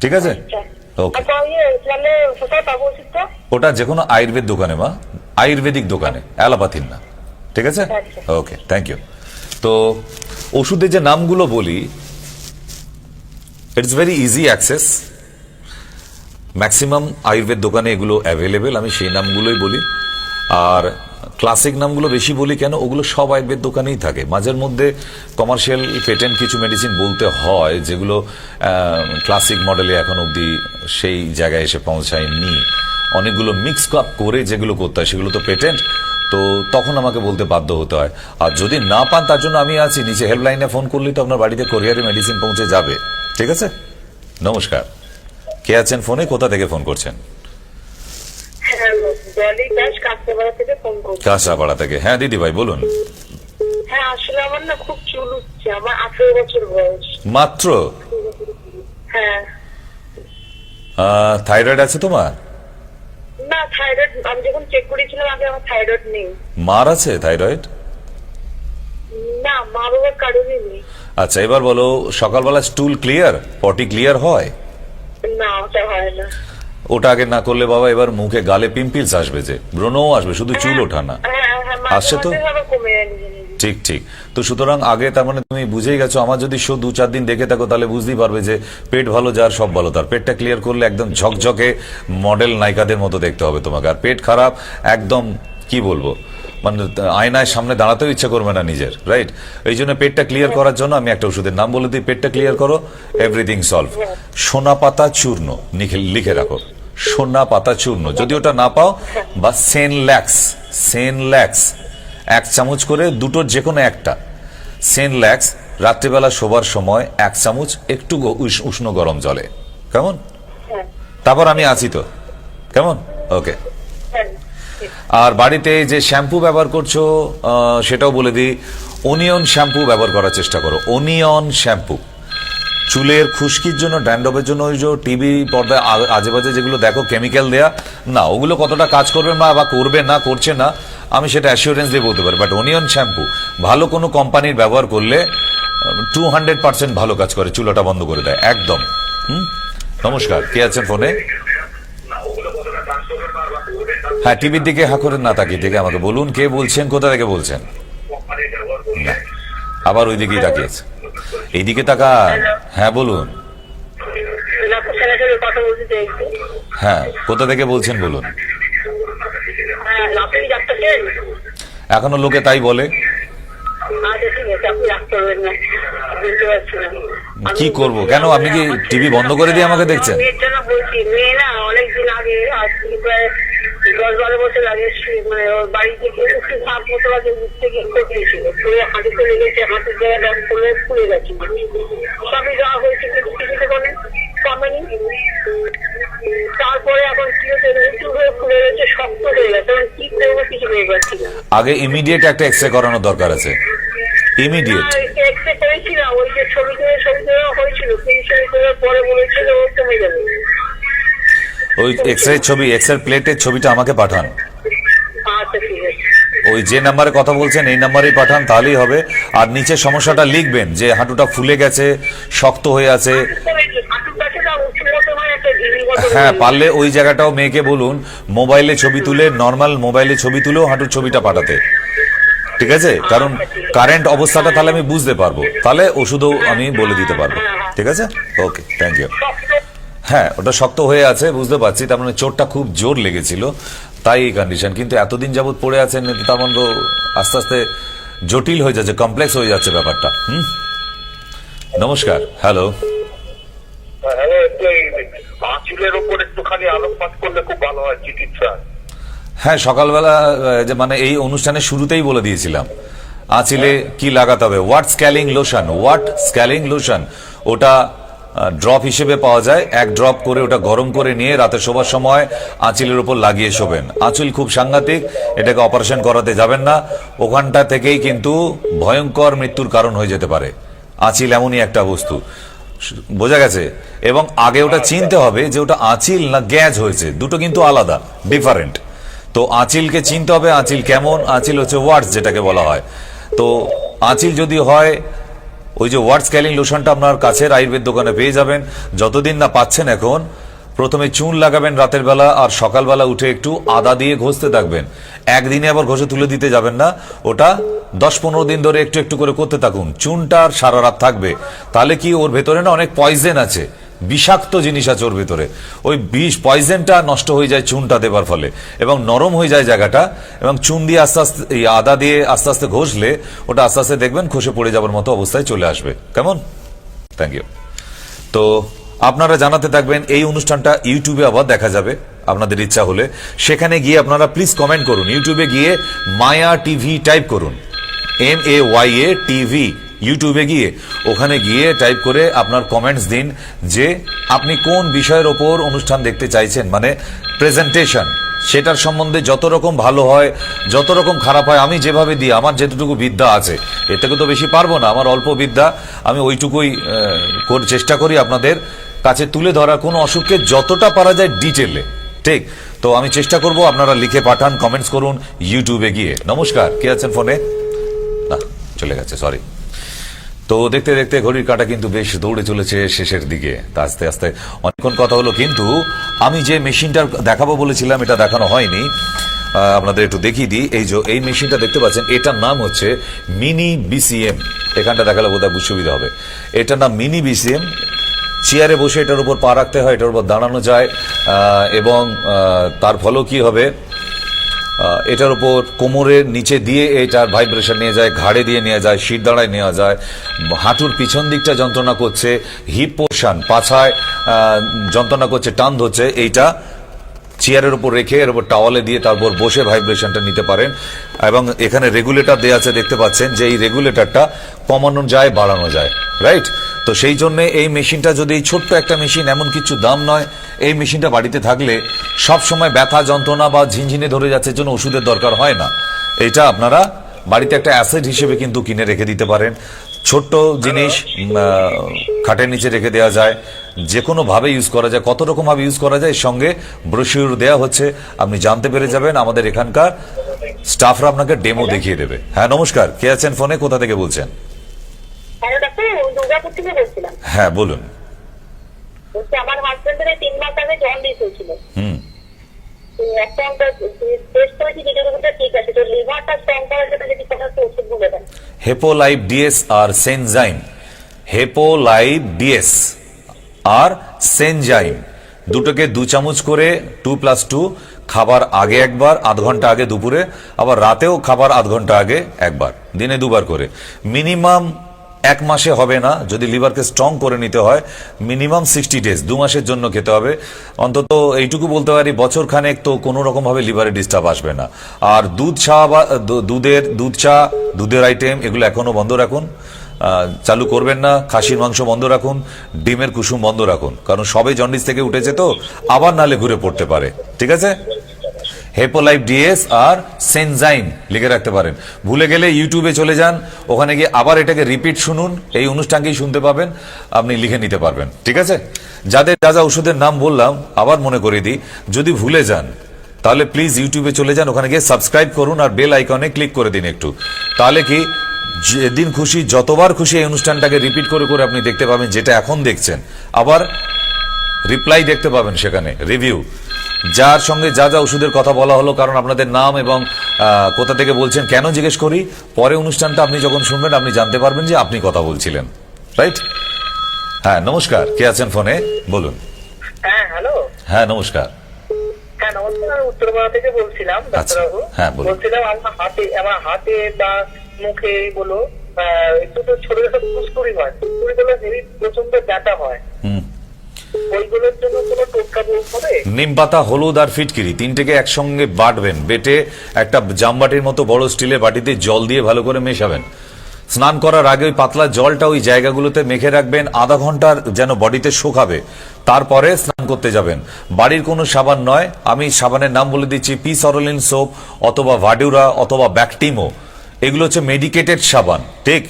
ঠিক আছে, আচ্ছা। ওকে। আর তাহলে কোথায় পাবো ওষুধটা? ওটা যে কোনো আয়ুর্বেদ দোকানে মা, আয়ুর্বেদিক দোকানে, অ্যালোপ্যাথির না, ঠিক আছে, আচ্ছা। ওকে, থ্যাংক ইউ। তো ওষুধের যে নামগুলো বলি, it's very easy access, maximum Ayurveda দোকানে এগুলো অ্যাভেলেবেল, আমি সেই নামগুলোই বলি। আর ক্লাসিক নামগুলো বেশি বলি কেন, ওগুলো সব আয়ুর্বেদ দোকানেই থাকে। মাঝের মধ্যে কমার্শিয়াল পেটেন্ট কিছু মেডিসিন বলতে হয় যেগুলো ক্লাসিক মডেলে এখন অবধি সেই জায়গায় এসে পৌঁছায়নি। অনেকগুলো মিক্স আপ করে যেগুলো করতে হয় সেগুলো তো পেটেন্ট, তো তখন আমাকে বলতে বাধ্য হতে হয়। আর যদি না পান তার জন্য আমি আছি, নিচে হেল্পলাইনে ফোন করলেই তো আপনার বাড়িতে কোরিয়ারে মেডিসিন পৌঁছে যাবে, ঠিক আছে। নমস্কার, কে আছেন ফোনে, কোথা থেকে ফোন করছেন? হ্যাঁ, জলি দাস কাঁচরাপাড়া থেকে ফোন করছি। কাঁচরাপাড়া থেকে, হ্যাঁ দিদি ভাই বলুন। হ্যাঁ, আসলে আমার না খুব চুল উঠছে, আমার 18 বছর বয়স। মাত্র? হ্যাঁ। থাইরয়েড আছে তোমার? না, থাইরয়েড আমি যখন চেক করেছিলাম আগে আমার থাইরয়েড নেই। মার আছে থাইরয়েড? না, মা বাবার কারণে নেই। আচ্ছা, এবার বলো, সকালবেলা স্টুল ক্লিয়ার, পটি ক্লিয়ার হয়? না, ওটা হয় না। ওটা আগে না করলে বাবা এবার মুখে গালে পিম্পলস আসবে, যে ব্রণও আসবে, শুধু চুল ওঠা না, আসছে তো? কমে যায়নি। ঠিক ঠিক। তো সুতরাং আগে তার মানে তুমি বুঝেই গেছো। আমার যদি শো 2-4 দিন দেখে থাকো তাহলে বুঝতেই পারবে যে পেট ভালো যার সব ভালো তার। পেটটা ক্লিয়ার করলে একদম ঝকঝকে মডেল নায়িকাদের মতো দেখতে হবে তোমাকে। আর পেট খারাপ একদম কি বলবো, মানে আয়নায় সামনে দাঁড়াতেও ইচ্ছা করবে না নিজের, রাইট? এই জন্য পেটটা ক্লিয়ার করার জন্য আমি একটা ওষুধের নাম বলে দিই, পেটটা ক্লিয়ার করো, এভরিথিং সলভ। সোনা পাতা চূর্ণ লিখে রাখো, সোনা পাতা চূর্ণ। যদি ওটা না পাও, বা সেনল্যাক্স 1 চামচ করে, দুটোর যে কোনো একটা। সেনল্যাক্স রাত্রিবেলা শোবার সময় 1 চামচ, একটু উষ্ণ গরম জলে, কেমন? তারপর আমি আছি তো, কেমন? ওকে। আর বাড়িতে যে শ্যাম্পু ব্যবহার করছো সেটাও বলে দিই, অনিয়ন শ্যাম্পু ব্যবহার করার চেষ্টা করো। অনিয়ন শ্যাম্পু চুলের খুশকির জন্য, ড্যান্ড্রফের জন্য, ওই যে টিভি পর্দায় আজে বাজে যেগুলো দেখো কেমিক্যাল দেয়া, না ওগুলো কতটা কাজ করবে না বা করবে না, করছে না আমি সেটা অ্যাসিওরেন্স দিয়ে বলতে পারি। বাট অনিয়ন শ্যাম্পু ভালো কোনো কোম্পানির ব্যবহার করলে 200% ভালো কাজ করে, চুলাটা বন্ধ করে দেয় একদম। নমস্কার, কে আছেন ফোনে? হ্যাঁ, টিভির দিকে হা করে না তাকিয়ে দেখে আমাকে বলুন কে বলছেন, কোথা থেকে বলছেন। না, আবার ওই দিকেই তাকিয়েছে, এইদিকে তাকান। হ্যাঁ বলুন। কথা বলতে চাইছি। হ্যাঁ, কোথা থেকে বলছেন বলুন। হ্যাঁ, আপনি ডাক্তার? এখনো লোকে তাই বলে। আচ্ছা ঠিক আছে, আপনি ডাক্তার হবেন না, বুঝতে পারছি না। কি করব, কেন আপনি কি টিভি বন্ধ করে দিয়ে আমাকে দেখছেন? মেয়ের জন্য বলছি, মেয়ে না অনেকদিন আগে, আজ প্রায় 10-12 বছর আগে, মানে ওর বাড়ি থেকে একটু সাপ মতো আগে উঠতে গিয়ে দিয়েছিল, হাঁটুতে লেগেছে, হাঁটুর জায়গাটা ফুলে গেছে, সবই দেওয়া হয়েছে কিন্তু কিছুতে কমেনি। তারপরে এখন কি হচ্ছে, একটু হয়ে ফুলে গেছে, শক্ত হয়ে গেছে, কি করবো কিছু ভেবে পাচ্ছি না। আগে ইমিডিয়েট একটা এক্সরে করানোর দরকার আছে, ইমিডিয়েট। এক্সরে করেছিলাম, ওই যে ছবি দেওয়া হয়েছিল, ছবি দেওয়ার পরে বলেছিল ও কমে যাবে। ওই এক্সরে ছবি, এক্সরে প্লেটের ছবিটা আমাকে পাঠান। আচ্ছা ঠিক আছে। ওই যে নাম্বারে কথা বলছেন এই নাম্বারেই পাঠান, তাহলেই হবে। আর নিচে সমস্যাটা লিখবেন যে হাঁটুটা ফুলে গেছে, শক্ত হয়ে আছে। হ্যাঁ, পারলে ওই জায়গাটাও মেয়েকে বলুন মোবাইলে ছবি তুলে, নর্মাল মোবাইলে ছবি তুলেও হাঁটুর ছবিটা পাঠাতে, ঠিক আছে? কারণ কারেন্ট অবস্থাটা তাহলে আমি বুঝতে পারবো, তাহলে ওষুধও আমি বলে দিতে পারবো, ঠিক আছে? ওকে, থ্যাংক ইউ। হ্যাঁ, ওটা শক্ত হয়ে আছে বুঝতে পারছি, তার মানে চোটটা খুব জোর লেগেছিল, তাই এই কন্ডিশন। কিন্তু এতদিন যাবত পড়ে আছেন, তার মানে তো আস্তে আস্তে জটিল হয়ে যাচ্ছে, কমপ্লেক্স হয়ে যাচ্ছে ব্যাপারটা। নমস্কার, হ্যালো। হ্যালো, একটু আঁচলের উপর একটুখানি আলোকপাত করলে খুব ভালো হয় চিকিৎসা। হ্যাঁ, সকালবেলা যে মানে এই অনুষ্ঠানের শুরুতেই বলে দিয়েছিলাম আঁচিলে কি লাগাতে হবে। ওয়াট স্ক্যালিং লোশন, ওটা ড্রপ হিসেবে পাওয়া যায়। 1 ড্রপ করে ওটা গরম করে নিয়ে রাতে শোবার সময় আঁচিলের উপর লাগিয়ে শোবেন। আঁচল খুব সাংঘাতিক, এটাকে অপারেশন করাতে যাবেন না, ওখানটা থেকেই কিন্তু ভয়ঙ্কর মৃত্যুর কারণ হয়ে যেতে পারে। আঁচিল এমনই একটা বস্তু, বোঝা গেছে? এবং আগে ওটা চিনতে হবে যে ওটা আঁচিল না গ্যাজ হয়েছে, দুটো কিন্তু আলাদা, ডিফারেন্ট। তো আঁচিলকে চিনতে হবে। আঁচিল কেমন? আঁচিল হচ্ছে ওয়ার্ডস যেটাকে বলা হয়। তো আঁচিল যদি হয়, ওই যে ওয়ার্ডস ক্যালিং লোশনটা আপনার কাছের আয়ুর্বেদ দোকানে পেয়ে যাবেন। যতদিন না পাচ্ছেন এখন, প্রথমে চুন লাগাবেন রাতের বেলা, আর সকালবেলা উঠে একটু আদা দিয়ে ঘষতে থাকবেন। একদিনে আবার ঘষে তুলে দিতে যাবেন না, ওটা 10-15 দিন ধরে একটু একটু করে করতে থাকুন। চুনটা আর সারা রাত থাকবে। তাহলে কি, ওর ভেতরে না অনেক পয়জেন আছে, বিষাক্ত জিনিস আছে ওর ভেতরে। ওই বিষ পয়জেনটা নষ্ট হয়ে যায় চুনটা দেবার ফলে, এবং নরম হয়ে যায় জায়গাটা। এবং চুন দিয়ে আস্তে আস্তে, এই আদা দিয়ে আস্তে আস্তে ঘষলে ওটা আস্তে আস্তে দেখবেন খসে পড়ে যাবার মতো অবস্থায় চলে আসবে। কেমন? Thank you. তো আপনারা জানাতে থাকবেন। এই অনুষ্ঠানটা ইউটিউবে আবার দেখা যাবে আপনাদের ইচ্ছা হলে। সেখানে গিয়ে আপনারা প্লিজ কমেন্ট করুন। ইউটিউবে গিয়ে মায়া টিভি টাইপ করুন, MAYA টিভি। ইউটিউবে গিয়ে ওখানে গিয়ে টাইপ করে আপনার কমেন্টস দিন যে আপনি কোন বিষয়ের ওপর অনুষ্ঠান দেখতে চাইছেন, মানে প্রেজেন্টেশন, সেটার সম্বন্ধে যত রকম ভালো হয়, যত রকম খারাপ হয়, আমি যেভাবে দিই, আমার যেটুকু বিদ্যা আছে, এর থেকে তো বেশি পারবো না, আমার অল্প বিদ্যা, আমি ওইটুকুই চেষ্টা করি আপনাদের কাছে তুলে ধরা। কোনো অসুখকে যতটা পারা যায় ডিটেলে, ঠিক? তো আমি চেষ্টা করব, আপনারা লিখে পাঠান, কমেন্টস করুন ইউটিউবে গিয়ে। নমস্কার, কে আছেন ফোনে? না, চলে গেছে, সরি। তো দেখতে দেখতে ঘড়ির কাঁটা কিন্তু বেশ দৌড়ে চলেছে শেষের দিকে। তা আস্তে আস্তে অনেকক্ষণ কথা হলো, কিন্তু আমি যে মেশিনটা দেখাবো বলেছিলাম এটা দেখানো হয়নি। আপনাদের একটু দেখিয়ে দিই। এই মেশিনটা দেখতে পাচ্ছেন, এটার নাম হচ্ছে মিনি BCM। এখানটা দেখালে বোধহয় সুবিধা হবে। এটার নাম মিনি BCM। চেয়ারে বসে এটার উপর পা রাখতে হয়, এটার উপর দাঁড়ানো যায়, এবং তার ফলেও কি হবে, এটার উপর কোমরের নিচে দিয়ে এটার ভাইব্রেশন নিয়ে যায়, ঘাড়ে দিয়ে নেওয়া যায়, শির দাঁড়ায় নেওয়া যায়। হাঁটুর পিছন দিকটা যন্ত্রণা করছে, হিপ পোর্শন, পাছায় যন্ত্রণা করছে, টান ধরছে, এইটা চেয়ারের উপর রেখে এর উপর টাওয়ালে দিয়ে তারপর বসে ভাইব্রেশনটা নিতে পারেন। এবং এখানে রেগুলেটর দেওয়া আছে, দেখতে পাচ্ছেন যে এই রেগুলেটরটা কমানো যায়, বাড়ানো যায়, রাইট? তো সেই জন্য এই মেশিনটা, যদি ছোট্ট একটা মেশিন, এমন কিছু দাম নয়, এই মেশিনটা বাড়িতে থাকলে সব সময় ব্যথা যন্ত্রণা বা ঝিনঝিনে ধরে যাচ্ছে জন্য ওষুধের দরকার হয় না। এটা আপনারা বাড়িতে একটা অ্যাসেট হিসেবে কিন্তু কিনে রেখে দিতে পারেন। ছোট্ট জিনিস খাটের নিচে রেখে দেওয়া যায়, যে কোনো ভাবে ইউজ করা যায়, কত রকম ভাবে ইউজ করা যায়, এর সঙ্গে ব্রোশিওর দেওয়া হচ্ছে, আপনি জানতে পেরে যাবেন। আমাদের এখানকার স্টাফরা আপনাকে ডেমো দেখিয়ে দেবে। হ্যাঁ, নমস্কার, কে আছেন ফোনে? কোথা থেকে বলছেন? দুর্গাপুর থেকে বলছিলাম। হ্যাঁ, বলুন। আমার হাজবেন্ডের 3 মাস আগে জন্ডিস হয়েছিল। একটা টেস্ট করেছি, যেটা ঠিক আছে, তো লিভারটা স্ট্রং করার জন্য যদি কোনো ওষুধ বলে দেন। হেপোলাইভ ডিএস আর সেনজাইম। হেপোলাইভ ডিএস আর সেনজাইম দুটোকে 2 চামচ করে 2+2 খাবার আগে একবার, আধ ঘন্টা আগে দুপুরে, আবার রাতেও খাবার আধ ঘন্টা আগে একবার, দিনে 2 বার করে। মিনিমাম 1 মাসে হবে না, যদি লিভারকে স্ট্রং করে নিতে হয় মিনিমাম 60 ডেজ, 2 মাসের জন্য খেতে হবে। অন্তত এইটুকু বলতে পারি, বছর খানেক তো কোনো রকম ভাবে লিভারে ডিস্টার্ব আসবে না। আর দুধ চা বা দুধের আইটেম এগুলো এখনো বন্ধ রাখুন, চালু করবেন না। খাসির মাংস বন্ধ রাখুন, ডিমের কুসুম বন্ধ রাখুন, কারণ সবে জন্ডিস থেকে উঠেছে তো, আবার নালে ঘুরে পড়তে পারে। ঠিক আছে? হেপোলাইভ ডিএস আর সেনজাইম লিখে রাখতে পারেন। ভুলে গেলে ইউটিউবে চলে যান, ওখানে গিয়ে আবার এটাকে রিপিট শুনুন, এই অনুষ্ঠানকেই শুনতে পাবেন, আপনি লিখে নিতে পারবেন। ঠিক আছে? যাদের যা যা ওষুধের নাম বললাম আবার মনে করে দিই, যদি ভুলে যান তাহলে প্লিজ ইউটিউবে চলে যান, ওখানে গিয়ে সাবস্ক্রাইব করুন আর বেল আইকনে ক্লিক করে দিন একটু। তাহলে কি, যেদিন খুশি, যতবার খুশি এই অনুষ্ঠানটাকে রিপিট করে করে আপনি দেখতে পাবেন, যেটা এখন দেখছেন, আবার রিপ্লাই দেখতে পাবেন সেখানে, রিভিউ, যার সঙ্গে যা যা ওষুধের কথা বলা হলো। কারণ আপনাদের নাম এবং কোথা থেকে বলছেন কেন জিজ্ঞেস করি, পরে অনুষ্ঠানটা আপনি যখন শুনবেন আপনি জানতে পারবেন যে আপনি কথা বলছিলেন, রাইট? হ্যাঁ, নমস্কার, কে আছেন ফোনে? বলুন। হ্যাঁ, হ্যালো। হ্যাঁ, নমস্কার। হ্যাঁ, নমস্কার, আমি উত্তরপাড়া থেকে বলছিলাম, ডাক্তারবাবু। হ্যাঁ, বলুন। বলছিলাম আমার হাতে বা মুখে বলো, একটু তো ছোট ছোট ফুসকুড়ি হয়, ফুসকুড়িগুলো হেভি প্রচন্ড ব্যথা হয়। ওইগুলোর জন্য কোনো টোটকা হবে? নিম পাতা, হলুদ আর ফিটকিরি 3টেকে একসঙ্গে বাটবেন, বেটে একটা জামবাটির মতো বড় স্টিলের বাটিতে জল দিয়ে ভালো করে মেশাবেন। স্নান করার আগে ওই পাতলা জলটা ওই জায়গাগুলোতে মেখে রাখবেন, আধা ঘন্টার যেন বডিতে শুকাবে, তারপরে স্নান করতে যাবেন। বাড়ির কোনো সাবান নয়, আমি সাবানের নাম বলে দিচ্ছি, পিসঅরলিন সোপ অথবা ভাডুরা অথবা ব্যাকটিমো, এগুলো হচ্ছে মেডিকেটেড সাবান। ঠিক?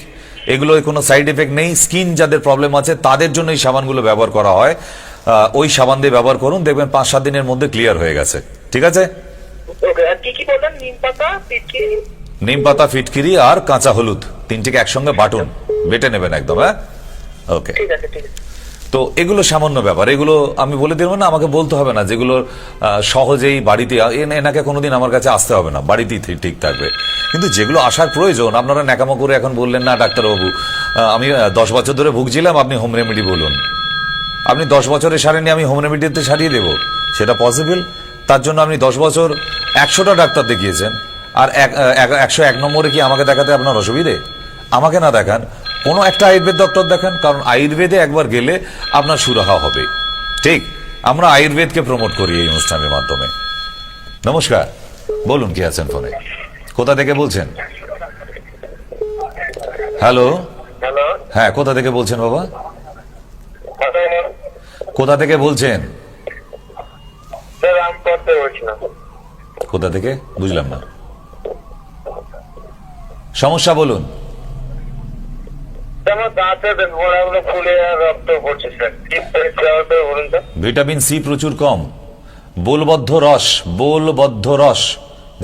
এগুলো কোনো সাইড এফেক্ট নেই। স্কিন যাদের প্রবলেম আছে তাদের জন্য এই সাবানগুলো ব্যবহার করা হয়, ওই সাবান দিয়ে ব্যবহার করুন, দেখবেন 5-7 দিনের মধ্যে ক্লিয়ার হয়ে গেছে। ঠিক আছে? ওকে, আর কি কি বললেন? নিম পাতা, পিটকিরি? নিম পাতা, ফিটকিরি আর কাঁচা হলুদ, তিনটিকে একসঙ্গে বাটুন, বেটে নেবেন একদম। হ্যাঁ, ওকে। ঠিক আছে, ঠিক আছে। তো এগুলো সামান্য ব্যাপার, এগুলো আমি বলে দেবো না, আমাকে বলতে হবে না, যেগুলো সহজেই বাড়িতে এনাকে কোনোদিন আমার কাছে আসতে হবে না, বাড়িতেই ঠিক থাকবে। কিন্তু যেগুলো আসার প্রয়োজন, আপনারা ন্যাকামো করে এখন বললেন না ডাক্তারবাবু আমি 10 বছর ধরে ভুগছিলাম, আপনি হোম রেমেডি বলুন। আপনি 10 বছরে সারেননি, আমি হোম রেমেডিতে সারিয়ে দেবো, সেটা পসিবল? তার জন্য আপনি 10 বছর 100টা ডাক্তার দেখিয়েছেন, আর 101 নম্বরে কি আমাকে দেখাতে আপনার অসুবিধে? আমাকে না দেখান, কোনো একটা আয়ুর্বেদ ডক্টর দেখান, কারণ আয়ুর্বেদে একবার গেলে আপনার সুরাহা হবে। ঠিক, আমরা আয়ুর্বেদকে প্রমোট করি এই অনুষ্ঠানের মাধ্যমে। নমস্কার, বলুন কি আছেন ফোনে, কোথা থেকে বলছেন? হ্যালো, হ্যালো, হ্যাঁ, কোথা থেকে বলছেন বাবা? কোথা থেকে বলছেন? স্যার আমি করতে বলছিলাম। কোথা থেকে বুঝলাম না, সমস্যা বলুন। আমার দাঁতের গোড়াগুলো ফুলে আর রক্ত পড়ছে স্যার, কি পরীক্ষা হবে বলুন তো? ভিটামিন সি প্রচুর কম, বোলবদ্ধ রস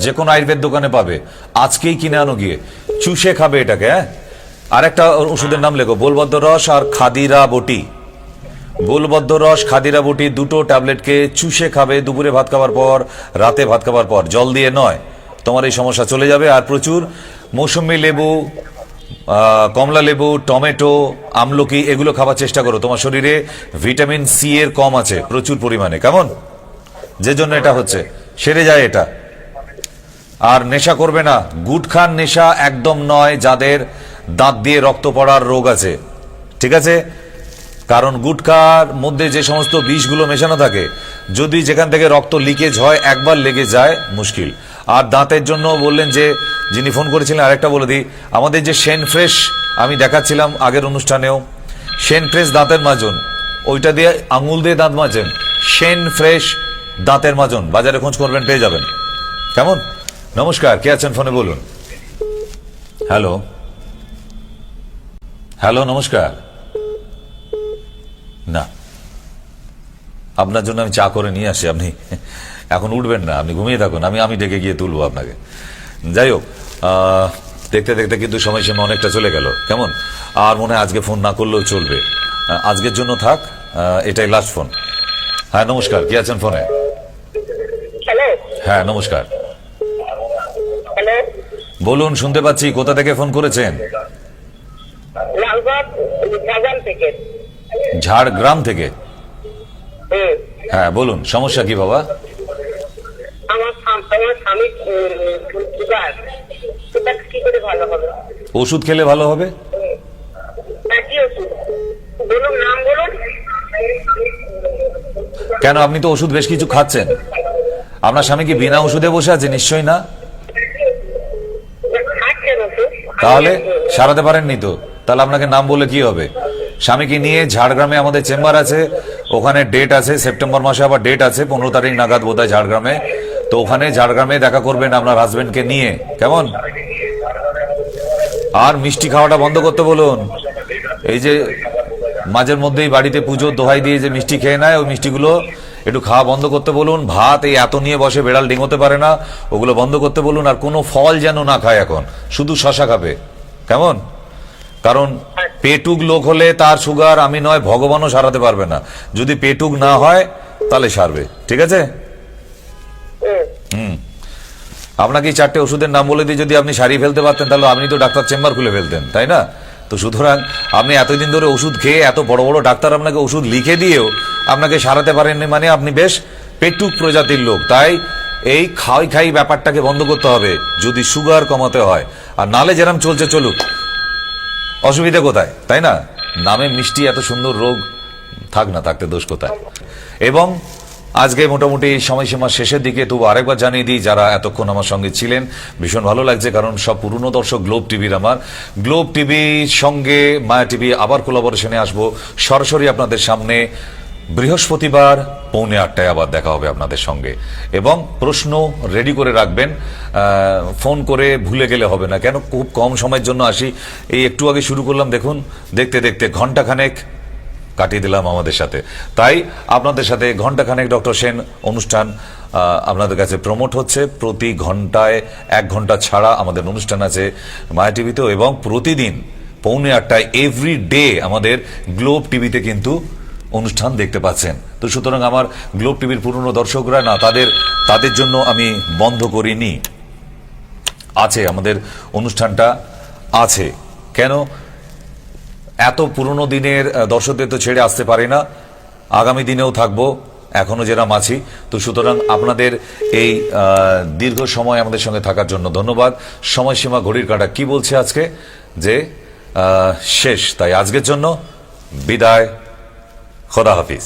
যে কোনো আয়ুর্বেদ দোকানে পাবে, আজকেই কিনে আনো গিয়ে, চুষে খাবে এটাকে। হ্যাঁ, আর একটা ওষুধের নাম লেখো, বোলবদ্ধ রস আর খাদিরা বটি। বোলবদ্ধ রস, খাদিরা বটি, দুটো ট্যাবলেটকে চুষে খাবে দুপুরে ভাত খাবার পর, রাতে ভাত খাবার পর, জল দিয়ে নয়। তোমার এই সমস্যা চলে যাবে। আর প্রচুর মৌসুমী লেবু, কমলা লেবু, টমেটো, আমলকি এগুলো খাবার চেষ্টা করো। তোমার শরীরে ভিটামিন সি এর কম আছে প্রচুর পরিমাণে, কেমন? যে জন্য এটা হচ্ছে, সেরে যায় এটা। আর নেশা করবে না, গুটখার নেশা একদম নয় যাদের দাঁত দিয়ে রক্ত পড়ার রোগ আছে, ঠিক আছে? কারণ গুটখার মধ্যে যে সমস্ত বিষগুলো মেশানো থাকে, যদি যেখান থেকে রক্ত লিকেজ হয়, একবার লেগে যায় মুশকিল। আর দাঁতের জন্য বললেন যে যিনি ফোন করেছিলেন, আরেকটা বলে দিই, আমাদের যে শেন ফ্রেশ আমি দেখাচ্ছিলাম আগের অনুষ্ঠানেও, শেন ফ্রেশ দাঁতের মাজুন, ওইটা দিয়ে আঙুল দিয়ে দাঁত মাজেন, শেন ফ্রেশ দাঁতের মাজুন, বাজারে খোঁজ করবেন, পেয়ে যাবেন, কেমন? নমস্কার, কে আছেন ফোনে বলুন। হ্যালো, হ্যালো, নমস্কার। না, আপনার জন্য আমি চা করে নিয়ে আসি, আপনি এখন উঠবেন না, আপনি ঘুমিয়ে থাকুন, আমি ডেকে গিয়ে তুলবো আপনাকে। যাই হোক, দেখতে দেখতে কিন্তু সময়সীমা অনেকটা চলে গেল, কেমন? আর মনে হয় আজকে ফোন না করলেও চলবে, আজকের জন্য থাক, এটাই লাস্ট ফোন। হ্যাঁ, নমস্কার, কে আছেন ফোনে? হ্যালো, হ্যাঁ, নমস্কার, হ্যালো, বলুন, শুনতে পাচ্ছি। কোথা থেকে ফোন করেছেন? লালবাগ বাগান থেকে। ঝাড়গ্রাম থেকে? হুম, হ্যাঁ, বলুন, সমস্যা কি বাবা? আমার স্বামী সুগার, সেটা কি করে ভালো হবে? ওষুধ খেলে ভালো হবে? কি ওষুধ বলুন, নাম বলুন। কেন, আপনি তো ওষুধ বেশ কিছু খাচ্ছেন, আপনার স্বামী কি বিনা ওষুধে বসে আছে? নিশ্চয়ই না। খাচ্ছেন ওষুধ? তাহলে সারাতে পারেননি তো, তাহলে আপনাকে নাম বলে কি হবে? স্বামীকে নিয়ে ঝাড়গ্রামে আমাদের চেম্বার আছে, ওখানে ডেট আছে, সেপ্টেম্বর মাসে আবার ডেট আছে, 15 তারিখ নাগাদ বোধহয় ঝাড়গ্রামে। তো ওখানে ঝাড়গ্রামে দেখা করবেন আপনার হাজবেন্ডকে নিয়ে, কেমন? আর মিষ্টি খাওয়াটা বন্ধ করতে বলুন। এই যে মাঝের মধ্যেই বাড়িতে পুজোর দোহাই দিয়ে যে মিষ্টি খেয়ে নেয়, ওই মিষ্টিগুলো একটু খাওয়া বন্ধ করতে বলুন। ভাত এই এত নিয়ে বসে বেড়াল ডিঙোতে পারে না, ওগুলো বন্ধ করতে বলুন। আর কোনো ফল যেন না খায় এখন, শুধু শশা খাবে, কেমন? কারণ পেটুক লোক হলে তার সুগার আমি নয় ভগবানও সারাতে পারবে না, যদি পেটুক না হয় তাহলে সারবে, ঠিক আছে? আপনাকে 4টে ওষুধের নাম বলে দিয়ে যদি আপনি সারিয়ে ফেলতে পারতেন, তাহলে আপনি তো ডাক্তার চেম্বার খুলে ফেলতেন, তাই না? তো সুতরাং আপনি এতদিন ধরে ওষুধ খেয়ে, এত বড় বড় ডাক্তার আপনাকে ওষুধ লিখে দিয়েও আপনাকে সারাতে পারেননি, মানে আপনি বেশ পেটুক প্রজাতির লোক। তাই এই খাই ব্যাপারটাকে বন্ধ করতে হবে যদি সুগার কমাতে হয়, আর নালে যেরকম চলছে চলুক, অসুবিধা কোথায়, তাই না? নামে মিষ্টি, এত সুন্দর রোগ থাক না, থাকতে দোষ কোথায়? এবং আজকে মোটামুটি সময়সীমা শেষের দিকে, তবু আরেকবার জানিয়ে দিই, যারা এতক্ষণ আমার সঙ্গে ছিলেন ভীষণ ভালো লাগছে, কারণ সব পুরনো দর্শক গ্লোব টিভির। আমার গ্লোব টিভির সঙ্গে মায়া টিভি আবার কোলাবোরেশনে আসবো সরাসরি আপনাদের সামনে বৃহস্পতিবার 7:45 আবার দেখা হবে আপনাদের সঙ্গে। এবং প্রশ্ন রেডি করে রাখবেন, ফোন করে ভুলে গেলে হবে না, কেন খুব কম সময়ের জন্য আসি। এই একটু আগে শুরু করলাম, দেখুন দেখতে দেখতে ঘন্টাখানেক কাটিয়ে দিলাম আমাদের সাথে। তাই আপনাদের সাথে ঘন্টাখানেক ডক্টর সেন অনুষ্ঠান আপনাদের কাছে প্রমোট হচ্ছে। প্রতি ঘন্টায় 1 ঘন্টা ছাড়া আমাদের অনুষ্ঠান আছে মায়া টিভিতেও, এবং প্রতিদিন 7:45 এভরি ডে আমাদের গ্লোব টিভিতে কিন্তু অনুষ্ঠান দেখতে পাচ্ছেন। তো সুতরাং আমার গ্লোব টিভির পুরনো দর্শকরা না, তাদের জন্য আমি বন্ধ করিনি, আছে আমাদের অনুষ্ঠানটা আছে। কেন এত পুরনো দিনের দর্শকদের তো ছেড়ে আসতে পারি না, আগামী দিনেও থাকবো, এখনো যেরাম আছি। তো সুতরাং আপনাদের এই দীর্ঘ সময় আমাদের সঙ্গে থাকার জন্য ধন্যবাদ। সময়সীমা ঘড়ির কাঁটা কি বলছে আজকে যে শেষ, তাই আজকের জন্য বিদায়, খোদা হাফিজ।